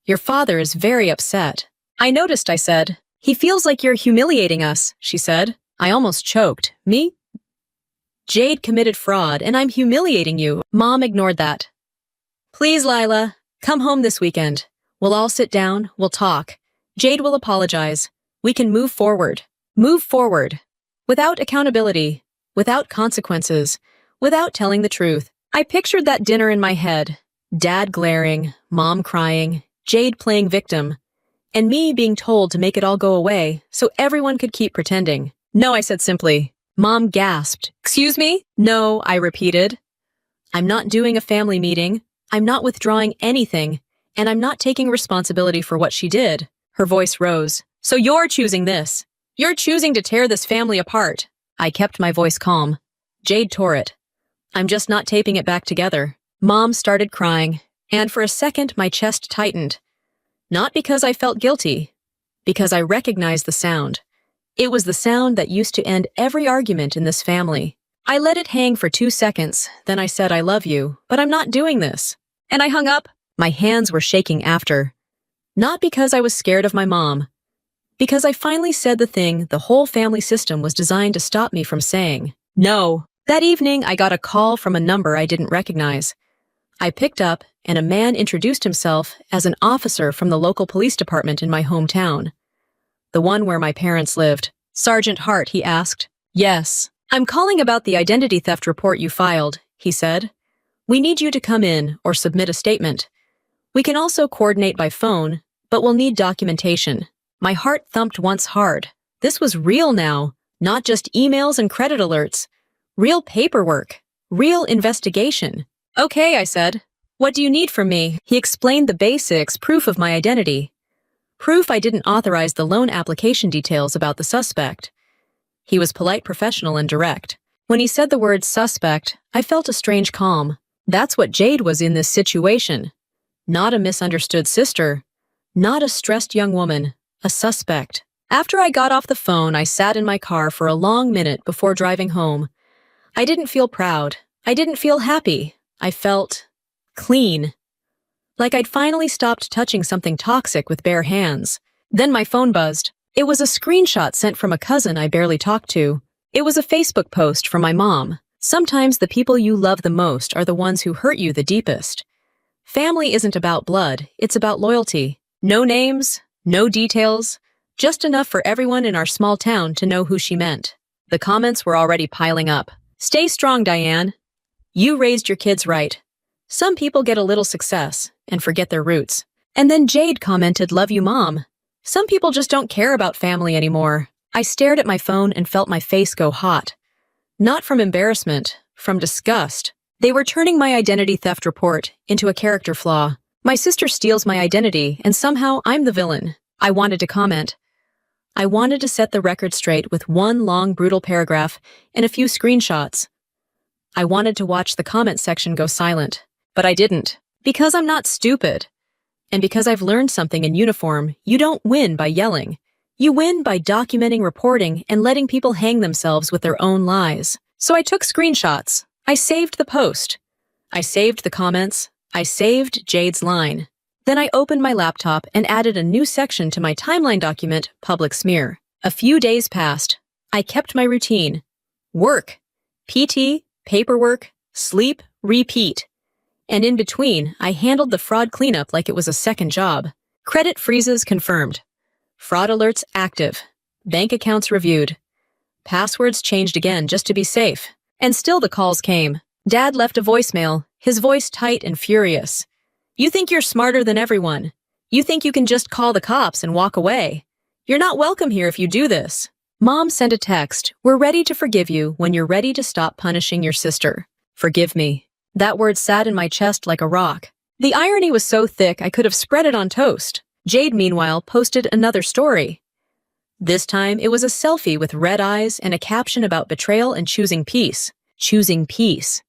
Your father is very upset. I noticed, I said. He feels like you're humiliating us, she said. I almost choked. Me? Jade committed fraud, and I'm humiliating you. Mom ignored that. Please, Lila, come home this weekend. We'll all sit down, we'll talk. Jade will apologize. We can move forward. Move forward. Without accountability. Without consequences. Without telling the truth. I pictured that dinner in my head. Dad glaring, Mom crying, Jade playing victim, and me being told to make it all go away so everyone could keep pretending. No, I said simply. Mom gasped. Excuse me? No, I repeated. I'm not doing a family meeting. I'm not withdrawing anything. And I'm not taking responsibility for what she did. Her voice rose. So you're choosing this. You're choosing to tear this family apart. I kept my voice calm. Jade tore it. I'm just not taping it back together. Mom started crying, and for a second my chest tightened. Not because I felt guilty, because I recognized the sound. It was the sound that used to end every argument in this family. I let it hang for 2 seconds, then I said I love you, but I'm not doing this. And I hung up. My hands were shaking after. Not because I was scared of my mom. Because I finally said the thing the whole family system was designed to stop me from saying. No. That evening, I got a call from a number I didn't recognize. I picked up, and a man introduced himself as an officer from the local police department in my hometown. The one where my parents lived. Sergeant Hart, he asked. Yes. I'm calling about the identity theft report you filed, he said. We need you to come in or submit a statement. We can also coordinate by phone, but we'll need documentation. My heart thumped once hard. This was real now, not just emails and credit alerts. Real paperwork. Real investigation. Okay, I said. What do you need from me? He explained the basics, proof of my identity. Proof I didn't authorize the loan application details about the suspect. He was polite, professional, and direct. When he said the word suspect, I felt a strange calm. That's what Jade was in this situation. Not a misunderstood sister. Not a stressed young woman. A suspect. After I got off the phone, I sat in my car for a long minute before driving home. I didn't feel proud. I didn't feel happy. I felt clean. Like I'd finally stopped touching something toxic with bare hands. Then my phone buzzed. It was a screenshot sent from a cousin I barely talked to. It was a Facebook post from my mom. Sometimes the people you love the most are the ones who hurt you the deepest. Family isn't about blood, it's about loyalty. No names, no details, just enough for everyone in our small town to know who she meant. The comments were already piling up. Stay strong, Diane. You raised your kids right. Some people get a little success and forget their roots. And then Jade commented, love you, Mom. Some people just don't care about family anymore. I stared at my phone and felt my face go hot. Not from embarrassment, from disgust. They were turning my identity theft report into a character flaw. My sister steals my identity, and somehow I'm the villain. I wanted to comment. I wanted to set the record straight with one long, brutal paragraph and a few screenshots. I wanted to watch the comment section go silent, but I didn't. Because I'm not stupid. And because I've learned something in uniform, you don't win by yelling. You win by documenting, reporting, and letting people hang themselves with their own lies. So I took screenshots. I saved the post. I saved the comments. I saved Jade's line. Then I opened my laptop and added a new section to my timeline document, Public Smear. A few days passed. I kept my routine. Work, PT, paperwork, sleep, repeat. And in between, I handled the fraud cleanup like it was a second job. Credit freezes confirmed. Fraud alerts active. Bank accounts reviewed. Passwords changed again just to be safe. And still the calls came. Dad left a voicemail, his voice tight and furious. You think you're smarter than everyone. You think you can just call the cops and walk away. You're not welcome here if you do this. Mom sent a text, we're ready to forgive you when you're ready to stop punishing your sister. Forgive me. That word sat in my chest like a rock. The irony was so thick I could have spread it on toast. Jade, meanwhile, posted another story. This time, it was a selfie with red eyes and a caption about betrayal and choosing peace. Choosing peace.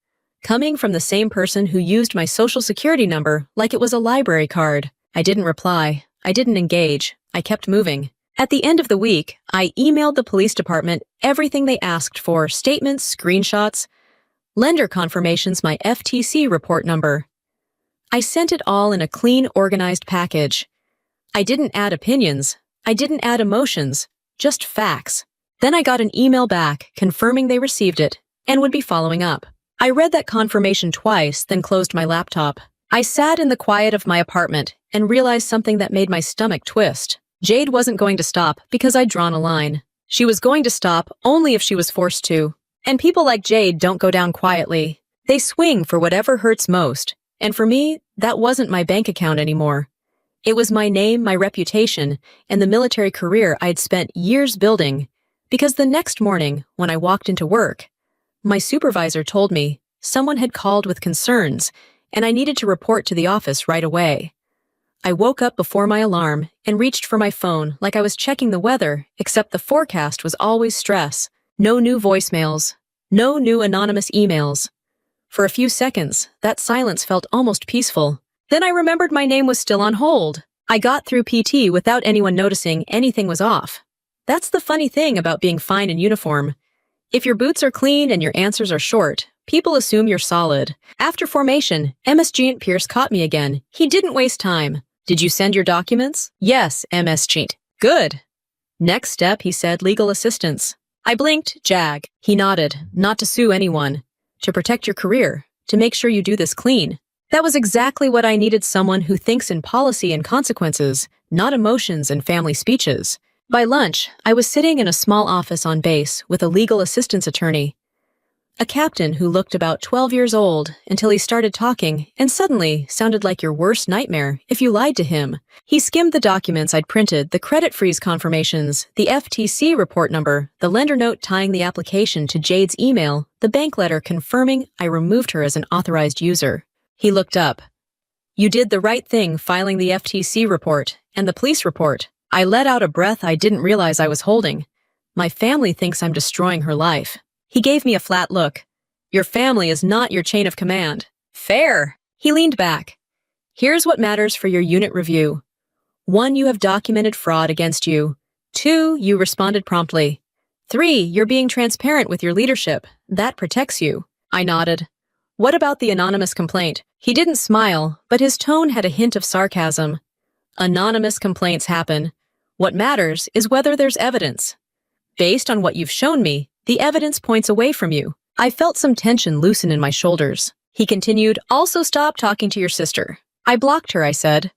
Coming from the same person who used my social security number like it was a library card. I didn't reply. I didn't engage. I kept moving. At the end of the week, I emailed the police department everything they asked for, statements, screenshots, lender confirmations, my FTC report number. I sent it all in a clean, organized package. I didn't add opinions. I didn't add emotions, just facts. Then I got an email back confirming they received it and would be following up. I read that confirmation twice, then closed my laptop. I sat in the quiet of my apartment and realized something that made my stomach twist. Jade wasn't going to stop because I'd drawn a line. She was going to stop only if she was forced to. And people like Jade don't go down quietly. They swing for whatever hurts most. And for me, that wasn't my bank account anymore. It was my name, my reputation, and the military career I'd spent years building. Because the next morning, when I walked into work, my supervisor told me someone had called with concerns, and I needed to report to the office right away. I woke up before my alarm and reached for my phone like I was checking the weather, except the forecast was always stress. No new voicemails. No new anonymous emails. For a few seconds, that silence felt almost peaceful. Then I remembered my name was still on hold. I got through PT without anyone noticing anything was off. That's the funny thing about being fine in uniform. If your boots are clean and your answers are short, people assume you're solid. After formation, MS Pierce caught me again. He didn't waste time. Did you send your documents? Yes, MS. Good. Next step, he said, legal assistance. I blinked, JAG. He nodded, not to sue anyone. To protect your career. To make sure you do this clean. That was exactly what I needed, someone who thinks in policy and consequences, not emotions and family speeches. By lunch, I was sitting in a small office on base with a legal assistance attorney. A captain who looked about 12 years old until he started talking and suddenly sounded like your worst nightmare if you lied to him. He skimmed the documents I'd printed, the credit freeze confirmations, the FTC report number, the lender note tying the application to Jade's email, the bank letter confirming I removed her as an authorized user. He looked up. You did the right thing filing the FTC report and the police report. I let out a breath I didn't realize I was holding. My family thinks I'm destroying her life. He gave me a flat look. Your family is not your chain of command. Fair. He leaned back. Here's what matters for your unit review. 1, you have documented fraud against you. 2, you responded promptly. 3, you're being transparent with your leadership. That protects you. I nodded. What about the anonymous complaint? He didn't smile, but his tone had a hint of sarcasm. Anonymous complaints happen. What matters is whether there's evidence. Based on what you've shown me, the evidence points away from you. I felt some tension loosen in my shoulders. He continued, also stop talking to your sister. I blocked her, I said.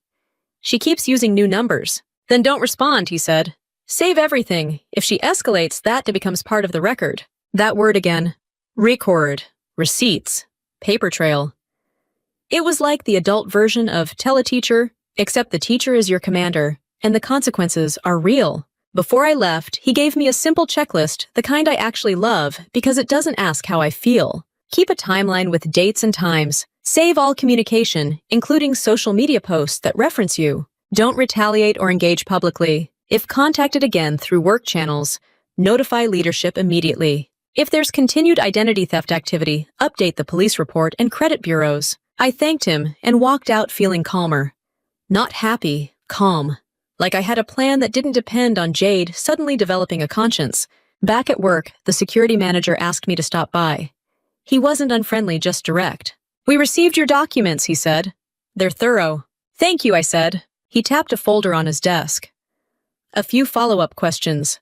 She keeps using new numbers. Then don't respond, he said. Save everything. If she escalates, that becomes part of the record. That word again. Record. Receipts. Paper trail. It was like the adult version of tell a teacher, except the teacher is your commander, and the consequences are real. Before I left, he gave me a simple checklist, the kind I actually love, because it doesn't ask how I feel. Keep a timeline with dates and times. Save all communication, including social media posts that reference you. Don't retaliate or engage publicly. If contacted again through work channels, notify leadership immediately. If there's continued identity theft activity, update the police report and credit bureaus. I thanked him and walked out feeling calmer. Not happy, calm. Like I had a plan that didn't depend on Jade suddenly developing a conscience. Back at work, the security manager asked me to stop by. He wasn't unfriendly, just direct. We received your documents, he said. They're thorough. Thank you, I said. He tapped a folder on his desk. A few follow-up questions.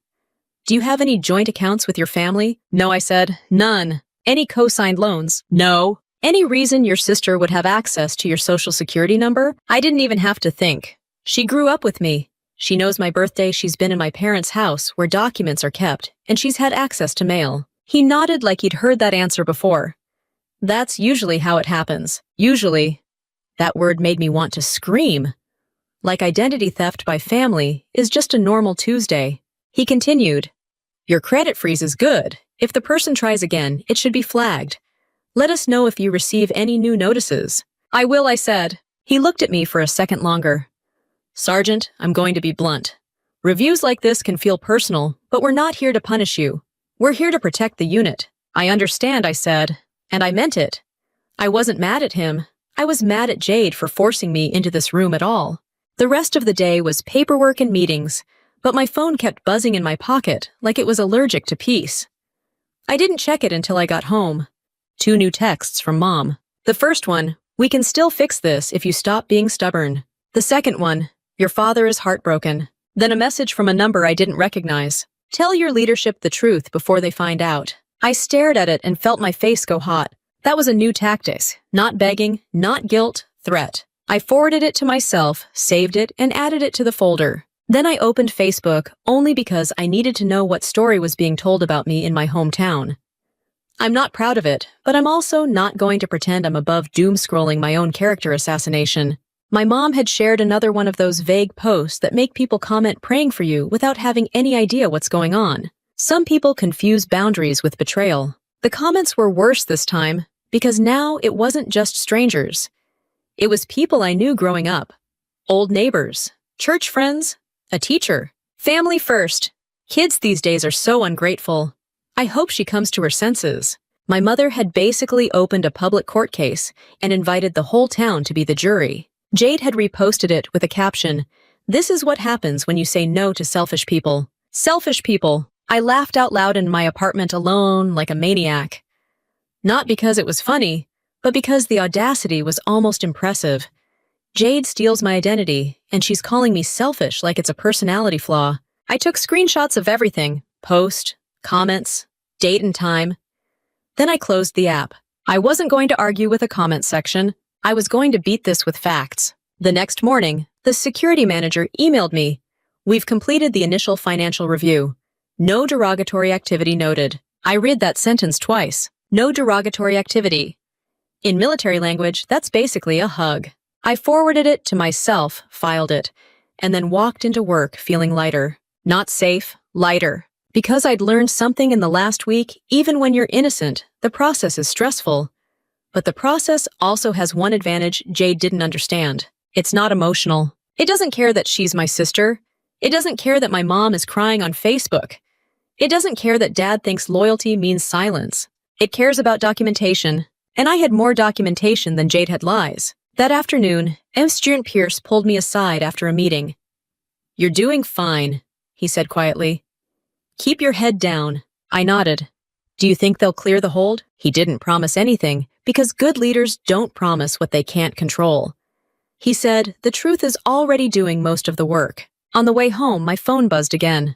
Do you have any joint accounts with your family? No, I said. None. Any co-signed loans? No. Any reason your sister would have access to your social security number? I didn't even have to think. She grew up with me. She knows my birthday, she's been in my parents' house where documents are kept, and she's had access to mail. He nodded like he'd heard that answer before. That's usually how it happens. Usually. That word made me want to scream. Like identity theft by family is just a normal Tuesday. He continued. Your credit freeze is good. If the person tries again, it should be flagged. Let us know if you receive any new notices. I will, I said. He looked at me for a second longer. Sergeant, I'm going to be blunt. Reviews like this can feel personal, but we're not here to punish you. We're here to protect the unit. I understand, I said, and I meant it. I wasn't mad at him. I was mad at Jade for forcing me into this room at all. The rest of the day was paperwork and meetings, but my phone kept buzzing in my pocket like it was allergic to peace. I didn't check it until I got home. 2 new texts from Mom. The first one, we can still fix this if you stop being stubborn. The second one, your father is heartbroken. Then a message from a number I didn't recognize. Tell your leadership the truth before they find out. I stared at it and felt my face go hot. That was a new tactic. Not begging, not guilt, threat. I forwarded it to myself, saved it, and added it to the folder. Then I opened Facebook only because I needed to know what story was being told about me in my hometown. I'm not proud of it, but I'm also not going to pretend I'm above doom-scrolling my own character assassination. My mom had shared another one of those vague posts that make people comment praying for you without having any idea what's going on. Some people confuse boundaries with betrayal. The comments were worse this time, because now it wasn't just strangers. It was people I knew growing up. Old neighbors, church friends, a teacher. Family first. Kids these days are so ungrateful. I hope she comes to her senses. My mother had basically opened a public court case and invited the whole town to be the jury. Jade had reposted it with a caption, "This is what happens when you say no to selfish people." Selfish people. I laughed out loud in my apartment alone like a maniac. Not because it was funny, but because the audacity was almost impressive. Jade steals my identity, and she's calling me selfish like it's a personality flaw. I took screenshots of everything, post, comments, date and time. Then I closed the app. I wasn't going to argue with a comment section. I was going to beat this with facts. The next morning, the security manager emailed me. We've completed the initial financial review. No derogatory activity noted. I read that sentence twice. No derogatory activity. In military language, that's basically a hug. I forwarded it to myself, filed it, and then walked into work feeling lighter. Not safe, lighter. Because I'd learned something in the last week, even when you're innocent, the process is stressful. But the process also has one advantage Jade didn't understand. It's not emotional. It doesn't care that she's my sister. It doesn't care that my mom is crying on Facebook. It doesn't care that dad thinks loyalty means silence. It cares about documentation. And I had more documentation than Jade had lies. That afternoon, Sergeant Pierce pulled me aside after a meeting. "You're doing fine," he said quietly. "Keep your head down." I nodded. "Do you think they'll clear the hold?" He didn't promise anything, because good leaders don't promise what they can't control. He said, "The truth is already doing most of the work." On the way home, my phone buzzed again.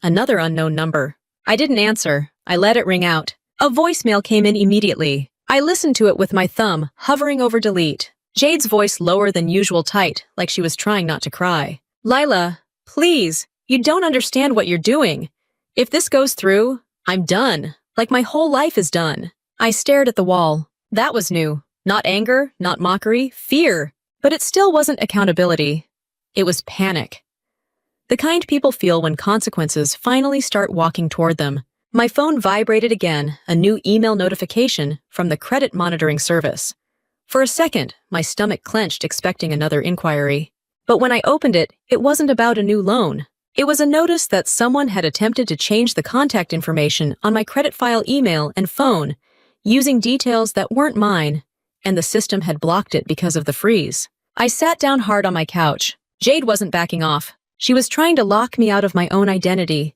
Another unknown number. I didn't answer. I let it ring out. A voicemail came in immediately. I listened to it with my thumb, hovering over delete. Jade's voice lower than usual, tight, like she was trying not to cry. "Lila, please, you don't understand what you're doing. If this goes through, I'm done. Like my whole life is done." I stared at the wall. That was new. Not anger, not mockery, fear. But it still wasn't accountability. It was panic. The kind people feel when consequences finally start walking toward them. My phone vibrated again, a new email notification from the credit monitoring service. For a second, my stomach clenched, expecting another inquiry. But when I opened it, it wasn't about a new loan. It was a notice that someone had attempted to change the contact information on my credit file email and phone, using details that weren't mine, and the system had blocked it because of the freeze. I sat down hard on my couch. Jade wasn't backing off. She was trying to lock me out of my own identity.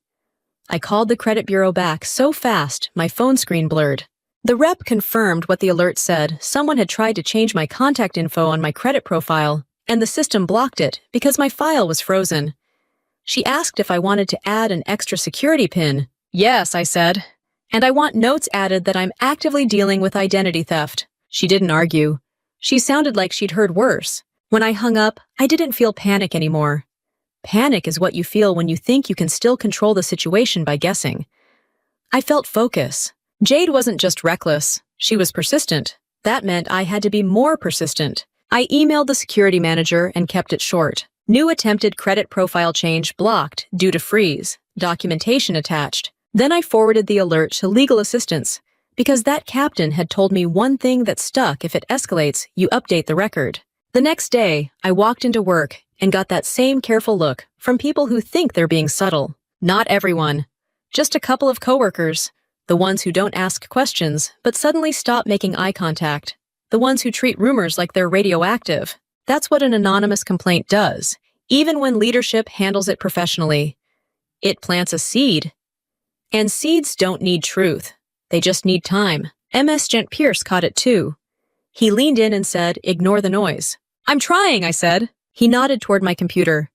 I called the credit bureau back so fast, my phone screen blurred. The rep confirmed what the alert said. Someone had tried to change my contact info on my credit profile, and the system blocked it because my file was frozen. She asked if I wanted to add an extra security pin. "Yes," I said. "And I want notes added that I'm actively dealing with identity theft." She didn't argue. She sounded like she'd heard worse. When I hung up, I didn't feel panic anymore. Panic is what you feel when you think you can still control the situation by guessing. I felt focus. Jade wasn't just reckless. She was persistent. That meant I had to be more persistent. I emailed the security manager and kept it short. New attempted credit profile change blocked due to freeze. Documentation attached. Then I forwarded the alert to legal assistance, because that captain had told me one thing that stuck: if it escalates, you update the record. The next day, I walked into work and got that same careful look from people who think they're being subtle. Not everyone. Just a couple of coworkers. The ones who don't ask questions, but suddenly stop making eye contact. The ones who treat rumors like they're radioactive. That's what an anonymous complaint does, even when leadership handles it professionally. It plants a seed. And seeds don't need truth. They just need time. Sergeant Pierce caught it too. He leaned in and said, "Ignore the noise." "I'm trying," I said. He nodded toward my computer.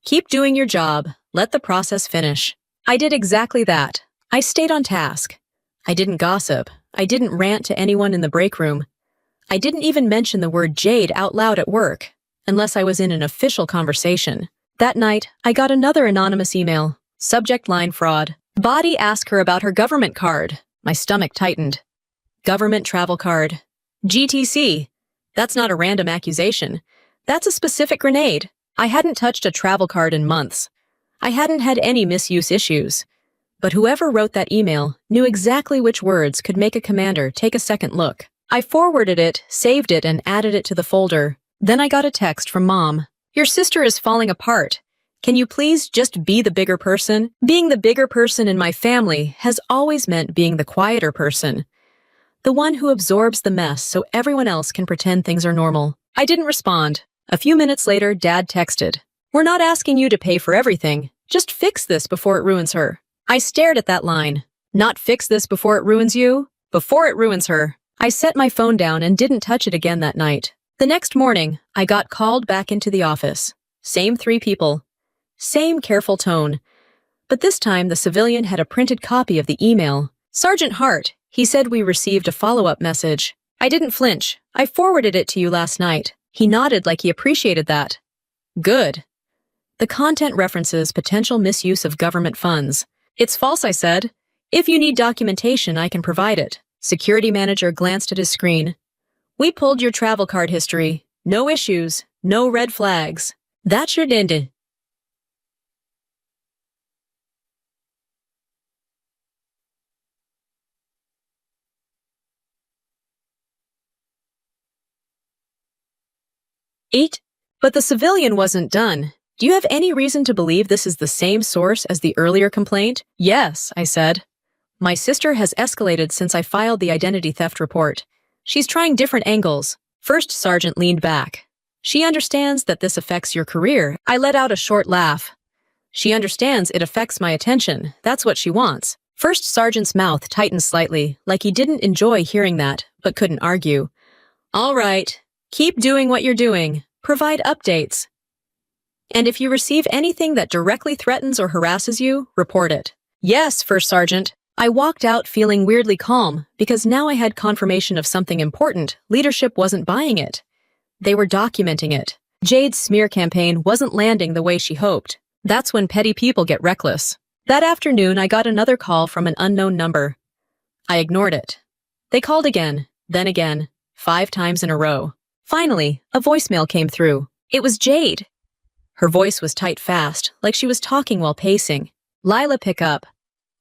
"Keep doing your job. Let the process finish." I did exactly that. I stayed on task. I didn't gossip. I didn't rant to anyone in the break room. I didn't even mention the word Jade out loud at work, unless I was in an official conversation. That night, I got another anonymous email. Subject line: fraud. Body asked her about her government card. My stomach tightened. Government travel card. GTC. That's not a random accusation. That's a specific grenade. I hadn't touched a travel card in months. I hadn't had any misuse issues. But whoever wrote that email knew exactly which words could make a commander take a second look. I forwarded it, saved it, and added it to the folder. Then I got a text from Mom. "Your sister is falling apart. Can you please just be the bigger person?" Being the bigger person in my family has always meant being the quieter person. The one who absorbs the mess so everyone else can pretend things are normal. I didn't respond. A few minutes later, Dad texted, "We're not asking you to pay for everything. Just fix this before it ruins her." I stared at that line. Not fix this before it ruins you, before it ruins her. I set my phone down and didn't touch it again that night. The next morning, I got called back into the office. Same 3 people. Same careful tone. But this time, the civilian had a printed copy of the email. "Sergeant Hart," he said, "we received a follow-up message." I didn't flinch. "I forwarded it to you last night." He nodded like he appreciated that. "Good." The content references potential misuse of government funds. "It's false," I said. "If you need documentation, I can provide it." Security manager glanced at his screen. We pulled your travel card history. No issues. No red flags. That should end it. Eight. But the civilian wasn't done. Do you have any reason to believe this is the same source as the earlier complaint? Yes, I said. My sister has escalated since I filed the identity theft report. She's trying different angles. First Sergeant leaned back. She understands that this affects your career. I let out a short laugh. She understands it affects my attention. That's what she wants. First Sergeant's mouth tightened slightly, like he didn't enjoy hearing that, but couldn't argue. All right. Keep doing what you're doing. Provide updates. And if you receive anything that directly threatens or harasses you, report it. Yes, First Sergeant. I walked out feeling weirdly calm, because now I had confirmation of something important. Leadership wasn't buying it. They were documenting it. Jade's smear campaign wasn't landing the way she hoped. That's when petty people get reckless. That afternoon, I got another call from an unknown number. I ignored it. They called again, then again, 5 times in a row. Finally, a voicemail came through. It was Jade. Her voice was tight fast, like she was talking while pacing. Lila, pick up.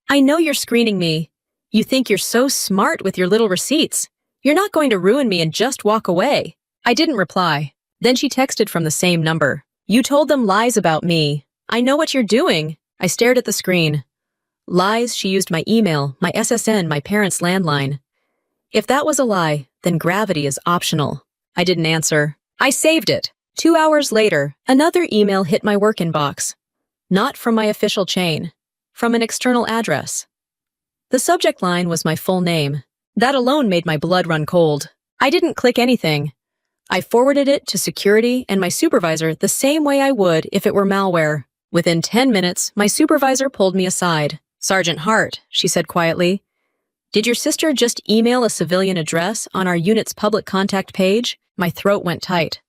I know you're screening me. You think you're so smart with your little receipts. You're not going to ruin me and just walk away. I didn't reply. Then she texted from the same number. You told them lies about me. I know what you're doing. I stared at the screen. Lies, she used my email, my SSN, my parents' landline. If that was a lie, then gravity is optional. I didn't answer. I saved it. 2 hours later, another email hit my work inbox. Not from my official chain. From an external address. The subject line was my full name. That alone made my blood run cold. I didn't click anything. I forwarded it to security and my supervisor the same way I would if it were malware. Within 10 minutes, my supervisor pulled me aside. Sergeant Hart, she said quietly. Did your sister just email a civilian address on our unit's public contact page? My throat went tight.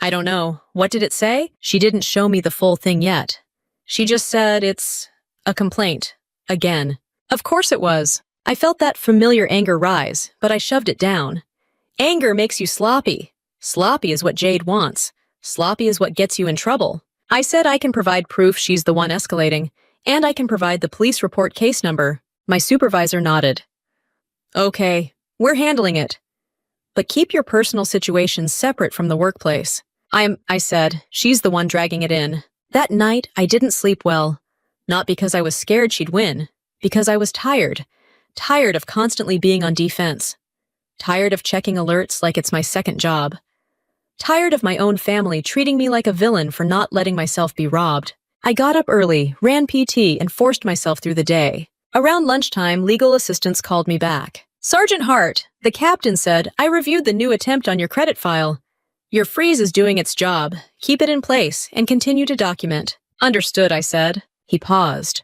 I don't know. What did it say? She didn't show me the full thing yet. She just said it's a complaint. Again. Of course it was. I felt that familiar anger rise, but I shoved it down. Anger makes you sloppy. Sloppy is what Jade wants. Sloppy is what gets you in trouble. I said I can provide proof she's the one escalating, and I can provide the police report case number. My supervisor nodded. Okay, we're handling it. But keep your personal situations separate from the workplace. I said, she's the one dragging it in. That night, I didn't sleep well. Not because I was scared she'd win, because I was tired. Tired of constantly being on defense. Tired of checking alerts like it's my second job. Tired of my own family treating me like a villain for not letting myself be robbed. I got up early, ran PT, and forced myself through the day. Around lunchtime, legal assistants called me back. Sergeant Hart, the captain said, I reviewed the new attempt on your credit file. Your freeze is doing its job. Keep it in place and continue to document. Understood, I said. He paused.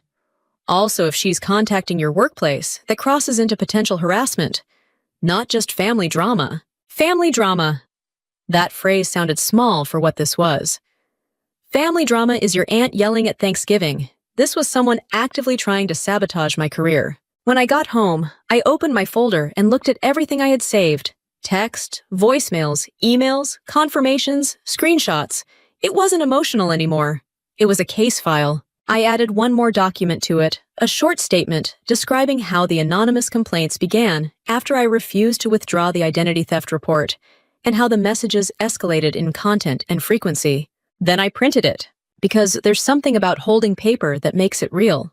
Also, if she's contacting your workplace, that crosses into potential harassment. Not just family drama. Family drama. That phrase sounded small for what this was. Family drama is your aunt yelling at Thanksgiving. This was someone actively trying to sabotage my career. When I got home, I opened my folder and looked at everything I had saved. Text, voicemails, emails, confirmations, screenshots. It wasn't emotional anymore. It was a case file. I added one more document to it, a short statement describing how the anonymous complaints began after I refused to withdraw the identity theft report, and how the messages escalated in content and frequency. Then I printed it, because there's something about holding paper that makes it real.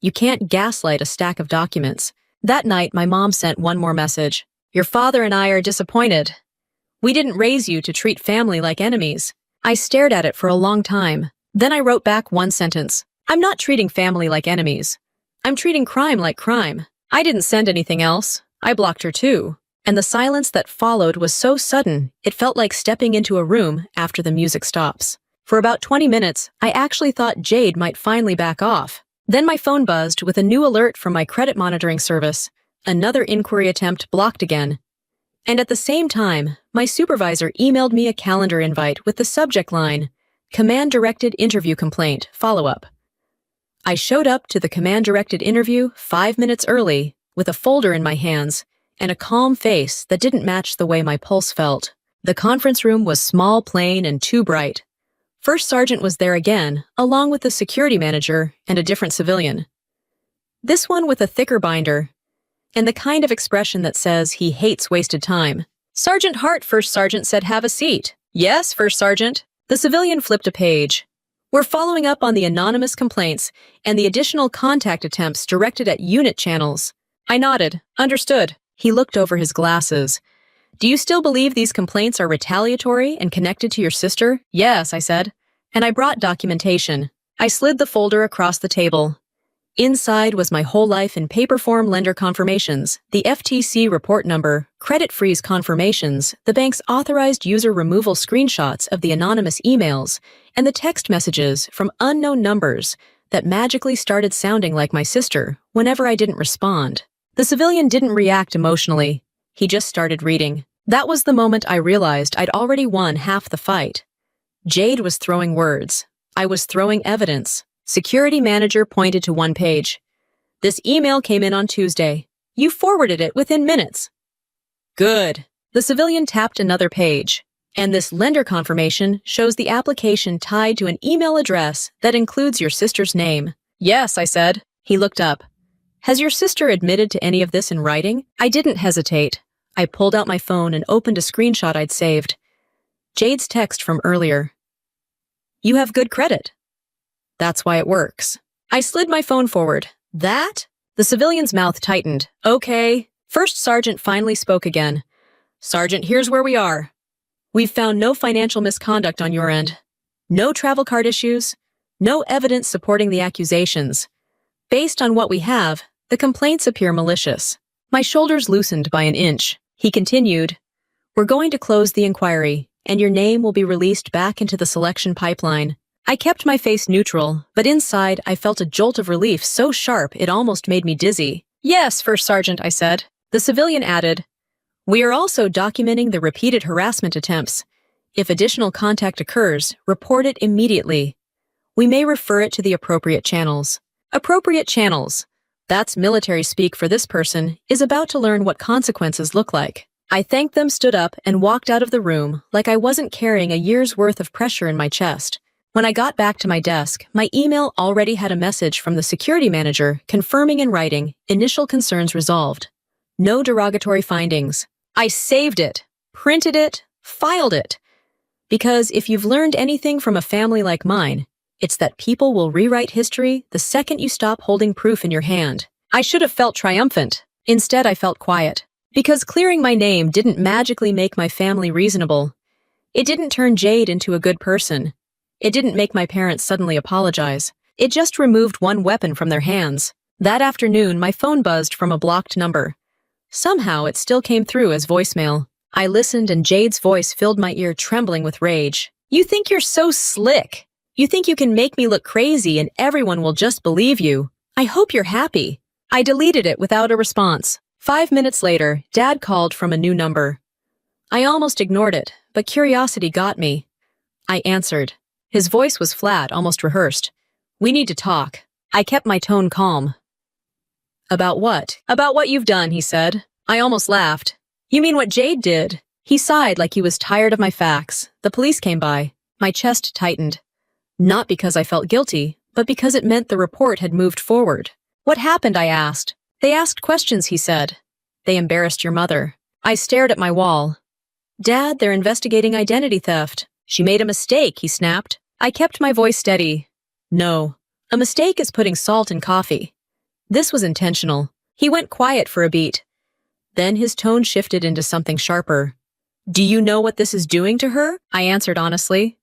You can't gaslight a stack of documents. That night, my mom sent one more message. Your father and I are disappointed. We didn't raise you to treat family like enemies. I stared at it for a long time. Then I wrote back one sentence. I'm not treating family like enemies. I'm treating crime like crime. I didn't send anything else. I blocked her too. And the silence that followed was so sudden, it felt like stepping into a room after the music stops. For about 20 minutes, I actually thought Jade might finally back off. Then my phone buzzed with a new alert from my credit monitoring service. Another inquiry attempt blocked again. And at the same time, my supervisor emailed me a calendar invite with the subject line, Command-Directed Interview Complaint, Follow-Up. I showed up to the command-directed interview 5 minutes early, with a folder in my hands, and a calm face that didn't match the way my pulse felt. The conference room was small, plain, and too bright. First Sergeant was there again, along with the security manager and a different civilian. This one with a thicker binder, and the kind of expression that says he hates wasted time. "Sergeant Hart," First Sergeant said, "have a seat." "Yes, First Sergeant." The civilian flipped a page. "We're following up on the anonymous complaints and the additional contact attempts directed at unit channels." I nodded. "Understood." He looked over his glasses. "Do you still believe these complaints are retaliatory and connected to your sister?" "Yes," I said. "And I brought documentation." I slid the folder across the table. Inside was my whole life in paper form lender confirmations, the FTC report number, credit freeze confirmations, the bank's authorized user removal screenshots of the anonymous emails, and the text messages from unknown numbers that magically started sounding like my sister whenever I didn't respond. The civilian didn't react emotionally. He just started reading. That was the moment I realized I'd already won half the fight. Jade was throwing words. I was throwing evidence. Security manager pointed to one page. "This email came in on Tuesday. You forwarded it within minutes." "Good." The civilian tapped another page. "And this lender confirmation shows the application tied to an email address that includes your sister's name." "Yes," I said. He looked up. "Has your sister admitted to any of this in writing?" I didn't hesitate. I pulled out my phone and opened a screenshot I'd saved. Jade's text from earlier. "You have good credit. That's why it works." I slid my phone forward. "That?" The civilian's mouth tightened. "Okay." First Sergeant finally spoke again. "Sergeant, here's where we are. We've found no financial misconduct on your end. No travel card issues. No evidence supporting the accusations. Based on what we have, the complaints appear malicious." My shoulders loosened by an inch. He continued, "We're going to close the inquiry, and your name will be released back into the selection pipeline." I kept my face neutral, but inside I felt a jolt of relief so sharp it almost made me dizzy. "Yes, First Sergeant," I said. The civilian added, "We are also documenting the repeated harassment attempts. If additional contact occurs, report it immediately. We may refer it to the appropriate channels." Appropriate channels. That's military speak for this person, is about to learn what consequences look like. I thanked them, stood up, and walked out of the room like I wasn't carrying a year's worth of pressure in my chest. When I got back to my desk, my email already had a message from the security manager confirming in writing, initial concerns resolved. No derogatory findings. I saved it, printed it, filed it. Because if you've learned anything from a family like mine, it's that people will rewrite history the second you stop holding proof in your hand. I should have felt triumphant. Instead, I felt quiet. Because clearing my name didn't magically make my family reasonable. It didn't turn Jade into a good person. It didn't make my parents suddenly apologize. It just removed one weapon from their hands. That afternoon, my phone buzzed from a blocked number. Somehow, it still came through as voicemail. I listened and Jade's voice filled my ear, trembling with rage. "You think you're so slick. You think you can make me look crazy and everyone will just believe you. I hope you're happy." I deleted it without a response. 5 minutes later, Dad called from a new number. I almost ignored it, but curiosity got me. I answered. His voice was flat, almost rehearsed. "We need to talk." I kept my tone calm. "About what?" "About what you've done," he said. I almost laughed. "You mean what Jade did?" He sighed like he was tired of my facts. The police came by. My chest tightened. Not because I felt guilty, but because it meant the report had moved forward. "What happened?" I asked. "They asked questions," he said. "They embarrassed your mother." I stared at my wall. "Dad, they're investigating identity theft." "She made a mistake," he snapped. I kept my voice steady. "No. A mistake is putting salt in coffee." This was intentional. He went quiet for a beat. Then his tone shifted into something sharper. "Do you know what this is doing to her?" I answered honestly.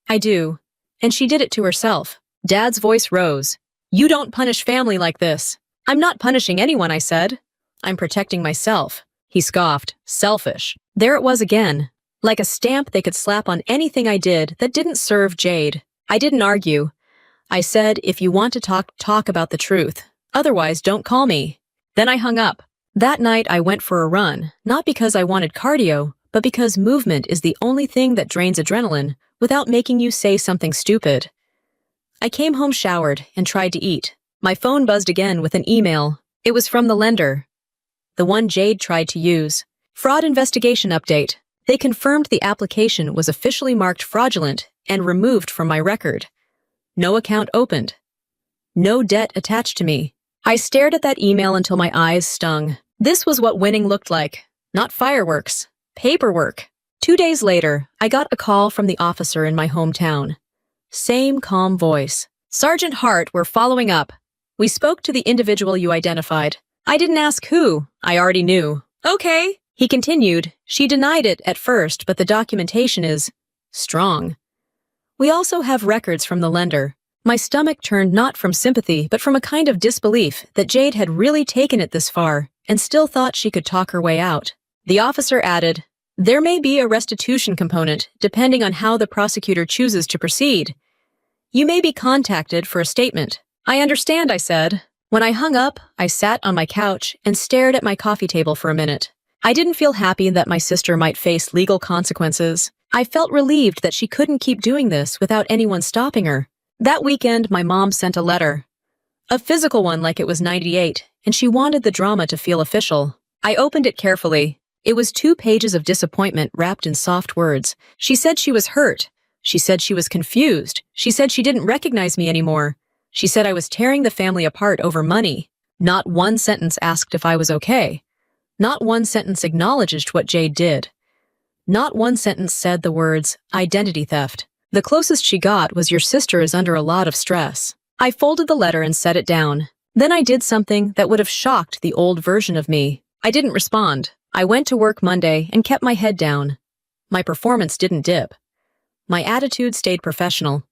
"I do. And she did it to herself." Dad's voice rose. "You don't punish family like this." "I'm not punishing anyone," I said. "I'm protecting myself." He scoffed. "Selfish." There it was again. Like a stamp they could slap on anything I did that didn't serve Jade. I didn't argue. I said, "If you want to talk about the truth. Otherwise, don't call me." Then I hung up. That night I went for a run, not because I wanted cardio, but because movement is the only thing that drains adrenaline without making you say something stupid. I came home showered and tried to eat. My phone buzzed again with an email. It was from the lender. The one Jade tried to use. Fraud investigation update. They confirmed the application was officially marked fraudulent and removed from my record. No account opened. No debt attached to me. I stared at that email until my eyes stung. This was what winning looked like. Not fireworks. Paperwork. 2 days later, I got a call from the officer in my hometown. Same calm voice. Sergeant Hart, we're following up. We spoke to the individual you identified. I didn't ask who. I already knew. Okay. He continued. She denied it at first, but the documentation is strong. We also have records from the lender. My stomach turned not from sympathy, but from a kind of disbelief that Jade had really taken it this far and still thought she could talk her way out. The officer added, there may be a restitution component, depending on how the prosecutor chooses to proceed. You may be contacted for a statement. I understand, I said. When I hung up, I sat on my couch and stared at my coffee table for a minute. I didn't feel happy that my sister might face legal consequences. I felt relieved that she couldn't keep doing this without anyone stopping her. That weekend, my mom sent a letter. A physical one like it was 98, and she wanted the drama to feel official. I opened it carefully. It was 2 pages of disappointment wrapped in soft words. She said she was hurt. She said she was confused. She said she didn't recognize me anymore. She said I was tearing the family apart over money. Not one sentence asked if I was okay. Not one sentence acknowledged what Jade did. Not one sentence said the words, identity theft. The closest she got was your sister is under a lot of stress. I folded the letter and set it down. Then I did something that would have shocked the old version of me. I didn't respond. I went to work Monday and kept my head down. My performance didn't dip. My attitude stayed professional.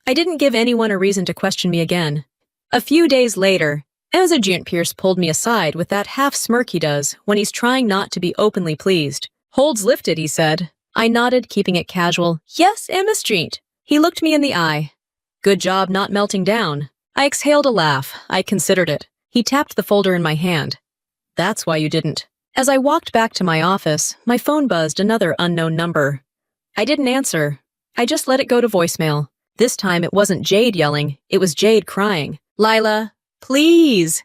I didn't give anyone a reason to question me again. A few days later, Sergeant Pierce pulled me aside with that half smirk he does when he's trying not to be openly pleased. Holds lifted, he said. I nodded, keeping it casual. Yes, Emma Street. He looked me in the eye. Good job not melting down. I exhaled a laugh. I considered it. He tapped the folder in my hand. That's why you didn't. As I walked back to my office, my phone buzzed another unknown number. I didn't answer. I just let it go to voicemail. This time it wasn't Jade yelling. It was Jade crying. Lila, please.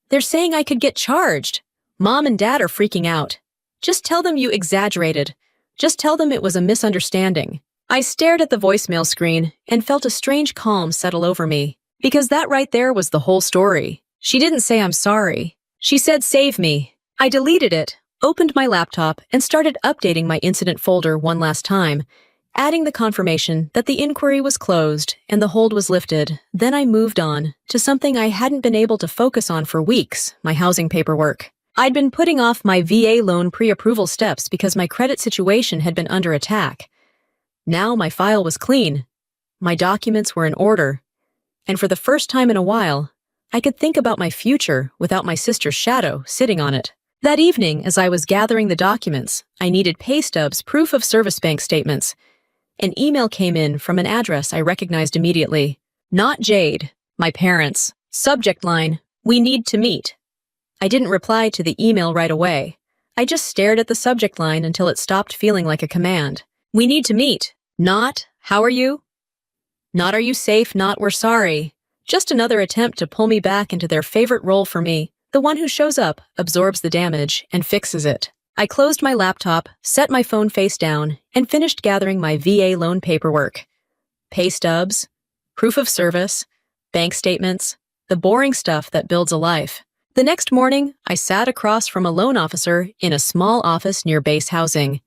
They're saying I could get charged. Mom and Dad are freaking out. Just tell them you exaggerated. Just tell them it was a misunderstanding. I stared at the voicemail screen and felt a strange calm settle over me. Because that right there was the whole story. She didn't say I'm sorry. She said save me. I deleted it, opened my laptop, and started updating my incident folder one last time, adding the confirmation that the inquiry was closed and the hold was lifted. Then I moved on to something I hadn't been able to focus on for weeks, my housing paperwork. I'd been putting off my VA loan pre-approval steps because my credit situation had been under attack. Now my file was clean. My documents were in order. And for the first time in a while, I could think about my future without my sister's shadow sitting on it. That evening, as I was gathering the documents, I needed pay stubs, proof of service bank statements. An email came in from an address I recognized immediately. Not Jade, my parents. Subject line, we need to meet. I didn't reply to the email right away. I just stared at the subject line until it stopped feeling like a command. We need to meet. Not, how are you? Not are you safe, not we're sorry. Just another attempt to pull me back into their favorite role for me. The one who shows up, absorbs the damage, and fixes it. I closed my laptop, set my phone face down, and finished gathering my VA loan paperwork. Pay stubs, proof of service, bank statements, the boring stuff that builds a life. The next morning, I sat across from a loan officer in a small office near base housing.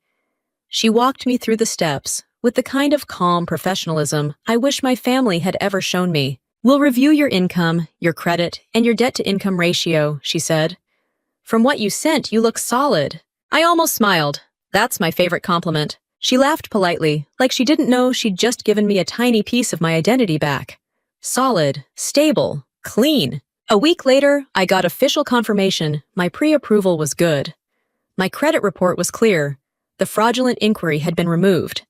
She walked me through the steps with the kind of calm professionalism I wish my family had ever shown me. We'll review your income, your credit, and your debt-to-income ratio, she said. From what you sent, you look solid. I almost smiled. That's my favorite compliment. She laughed politely, like she didn't know she'd just given me a tiny piece of my identity back. Solid, stable, clean. A week later, I got official confirmation my pre-approval was good. My credit report was clear. The fraudulent inquiry had been removed.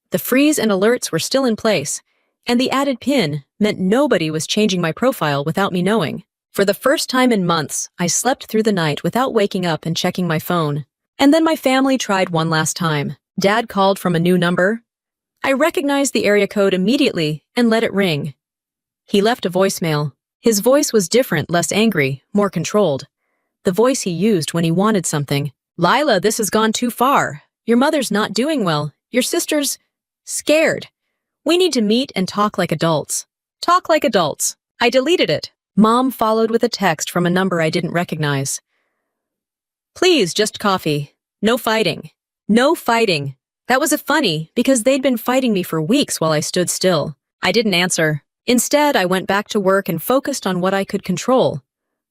The freeze and alerts were still in place, and the added PIN meant nobody was changing my profile without me knowing. For the first time in months, I slept through the night without waking up and checking my phone. And then my family tried one last time. Dad called from a new number. I recognized the area code immediately and let it ring. He left a voicemail. His voice was different, less angry, more controlled. the voice he used when he wanted something. "Lila, this has gone too far. Your mother's not doing well. Your sister's scared. We need to meet and talk like adults." Talk like adults. I deleted it. Mom followed with a text from a number I didn't recognize. "Please, just coffee. No fighting. No fighting." That was a funny, because they'd been fighting me for weeks while I stood still. I didn't answer. Instead, I went back to work and focused on what I could control.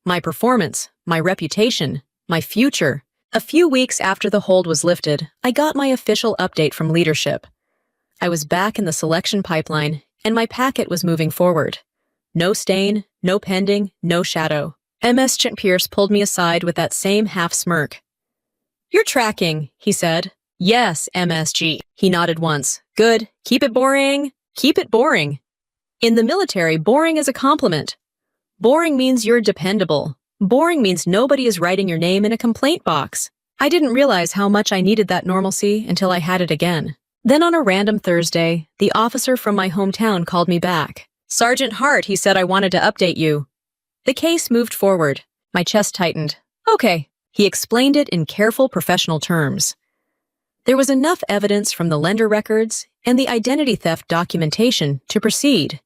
My performance, my reputation, my future. A few weeks after the hold was lifted, I got my official update from leadership. I was back in the selection pipeline, and my packet was moving forward. No stain, no pending, no shadow. MS Chint Pierce pulled me aside with that same half-smirk. "You're tracking," he said. "Yes, MSG." He nodded once. "Good. Keep it boring. Keep it boring." In the military, boring is a compliment. Boring means you're dependable. Boring means nobody is writing your name in a complaint box. I didn't realize how much I needed that normalcy until I had it again. Then on a random Thursday, the officer from my hometown called me back. "Sergeant Hart," he said, "I wanted to update you." The case moved forward. My chest tightened. "Okay." He explained it in careful professional terms. There was enough evidence from the lender records and the identity theft documentation to proceed.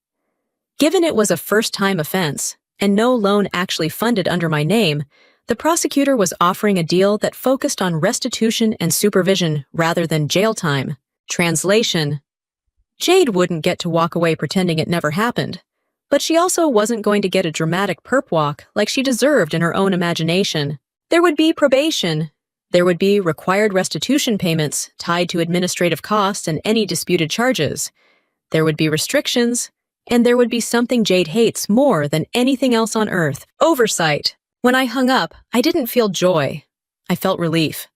Given it was a first-time offense, and no loan actually funded under my name, the prosecutor was offering a deal that focused on restitution and supervision rather than jail time. Translation: Jade wouldn't get to walk away pretending it never happened, but she also wasn't going to get a dramatic perp walk like she deserved in her own imagination. There would be probation. There would be required restitution payments tied to administrative costs and any disputed charges. There would be restrictions, and there would be something Jade hates more than anything else on earth: oversight. When I hung up, I didn't feel joy. I felt relief.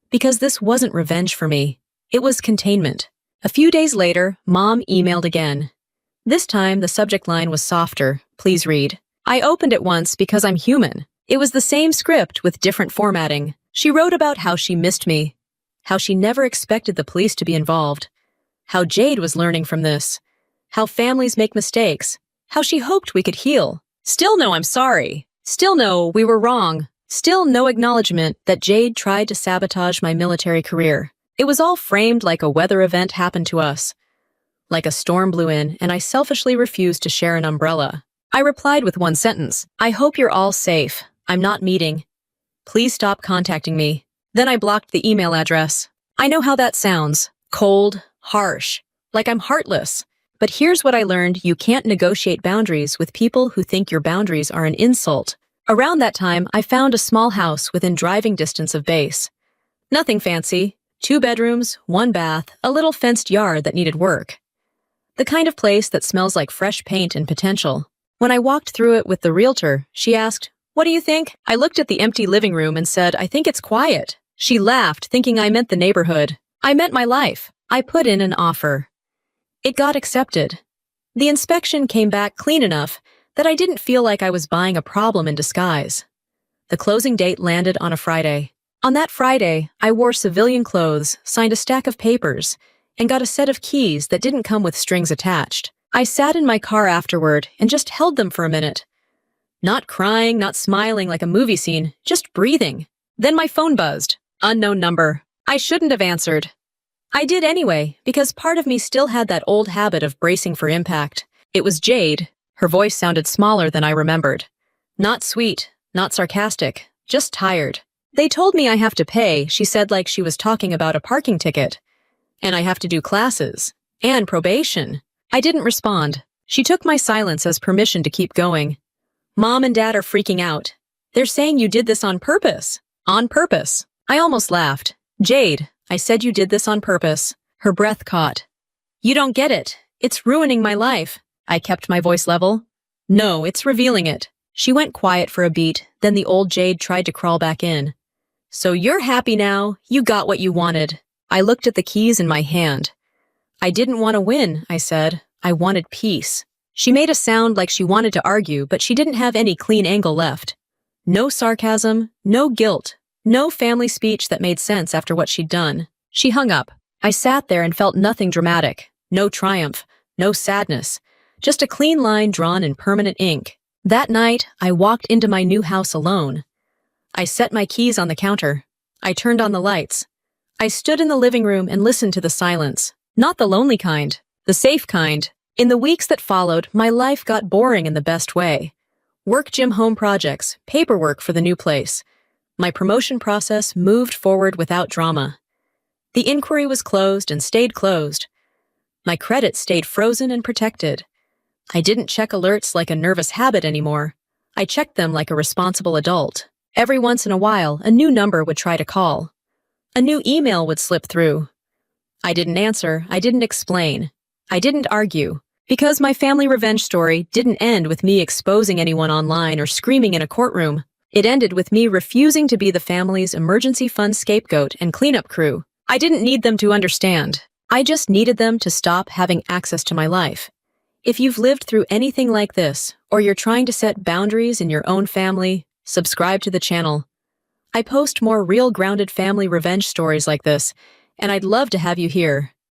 Because this wasn't revenge for me. It was containment. A few days later, Mom emailed again. This time, the subject line was softer. "Please read." I opened it once because I'm human. It was the same script with different formatting. She wrote about how she missed me, how she never expected the police to be involved, how Jade was learning from this, how families make mistakes, how she hoped we could heal. Still no "I'm sorry." Still no "we were wrong." Still no acknowledgement that Jade tried to sabotage my military career. It was all framed like a weather event happened to us. Like a storm blew in, and I selfishly refused to share an umbrella. I replied with one sentence: "I hope you're all safe. I'm not meeting. Please stop contacting me." Then I blocked the email address. I know how that sounds. Cold, harsh, like I'm heartless. But here's what I learned: you can't negotiate boundaries with people who think your boundaries are an insult. Around that time, I found a small house within driving distance of base. Nothing fancy. 2 bedrooms, 1 bath, a little fenced yard that needed work. The kind of place that smells like fresh paint and potential. When I walked through it with the realtor, she asked, "What do you think?" I looked at the empty living room and said, "I think it's quiet." She laughed, thinking I meant the neighborhood. I meant my life. I put in an offer. It got accepted. The inspection came back clean enough that I didn't feel like I was buying a problem in disguise. The closing date landed on a Friday. On that Friday, I wore civilian clothes, signed a stack of papers, and got a set of keys that didn't come with strings attached. I sat in my car afterward and just held them for a minute. Not crying, not smiling like a movie scene, just breathing. Then my phone buzzed. Unknown number. I shouldn't have answered. I did anyway, because part of me still had that old habit of bracing for impact. It was Jade. Her voice sounded smaller than I remembered. Not sweet, not sarcastic, just tired. "They told me I have to pay," she said like she was talking about a parking ticket. "And I have to do classes. And probation." I didn't respond. She took my silence as permission to keep going. "Mom and Dad are freaking out. They're saying you did this on purpose." On purpose. I almost laughed. "Jade, I said you did this on purpose." Her breath caught. "You don't get it. It's ruining my life." I kept my voice level. "No, it's revealing it." She went quiet for a beat, then the old Jade tried to crawl back in. "So you're happy now? You got what you wanted." I looked at the keys in my hand. "I didn't want to win," I said. "I wanted peace." She made a sound like she wanted to argue, but she didn't have any clean angle left. No sarcasm, no guilt, no family speech that made sense after what she'd done. She hung up. I sat there and felt nothing dramatic. No triumph, no sadness. Just a clean line drawn in permanent ink. That night, I walked into my new house alone. I set my keys on the counter. I turned on the lights. I stood in the living room and listened to the silence. Not the lonely kind, the safe kind. In the weeks that followed, my life got boring in the best way. Work gym home projects, paperwork for the new place. My promotion process moved forward without drama. The inquiry was closed and stayed closed. My credit stayed frozen and protected. I didn't check alerts like a nervous habit anymore. I checked them like a responsible adult. Every once in a while, a new number would try to call. A new email would slip through. I didn't answer, I didn't explain. I didn't argue. Because my family revenge story didn't end with me exposing anyone online or screaming in a courtroom. It ended with me refusing to be the family's emergency fund scapegoat and cleanup crew. I didn't need them to understand. I just needed them to stop having access to my life. If you've lived through anything like this, or you're trying to set boundaries in your own family, subscribe to the channel. I post more real grounded family revenge stories like this, and I'd love to have you here.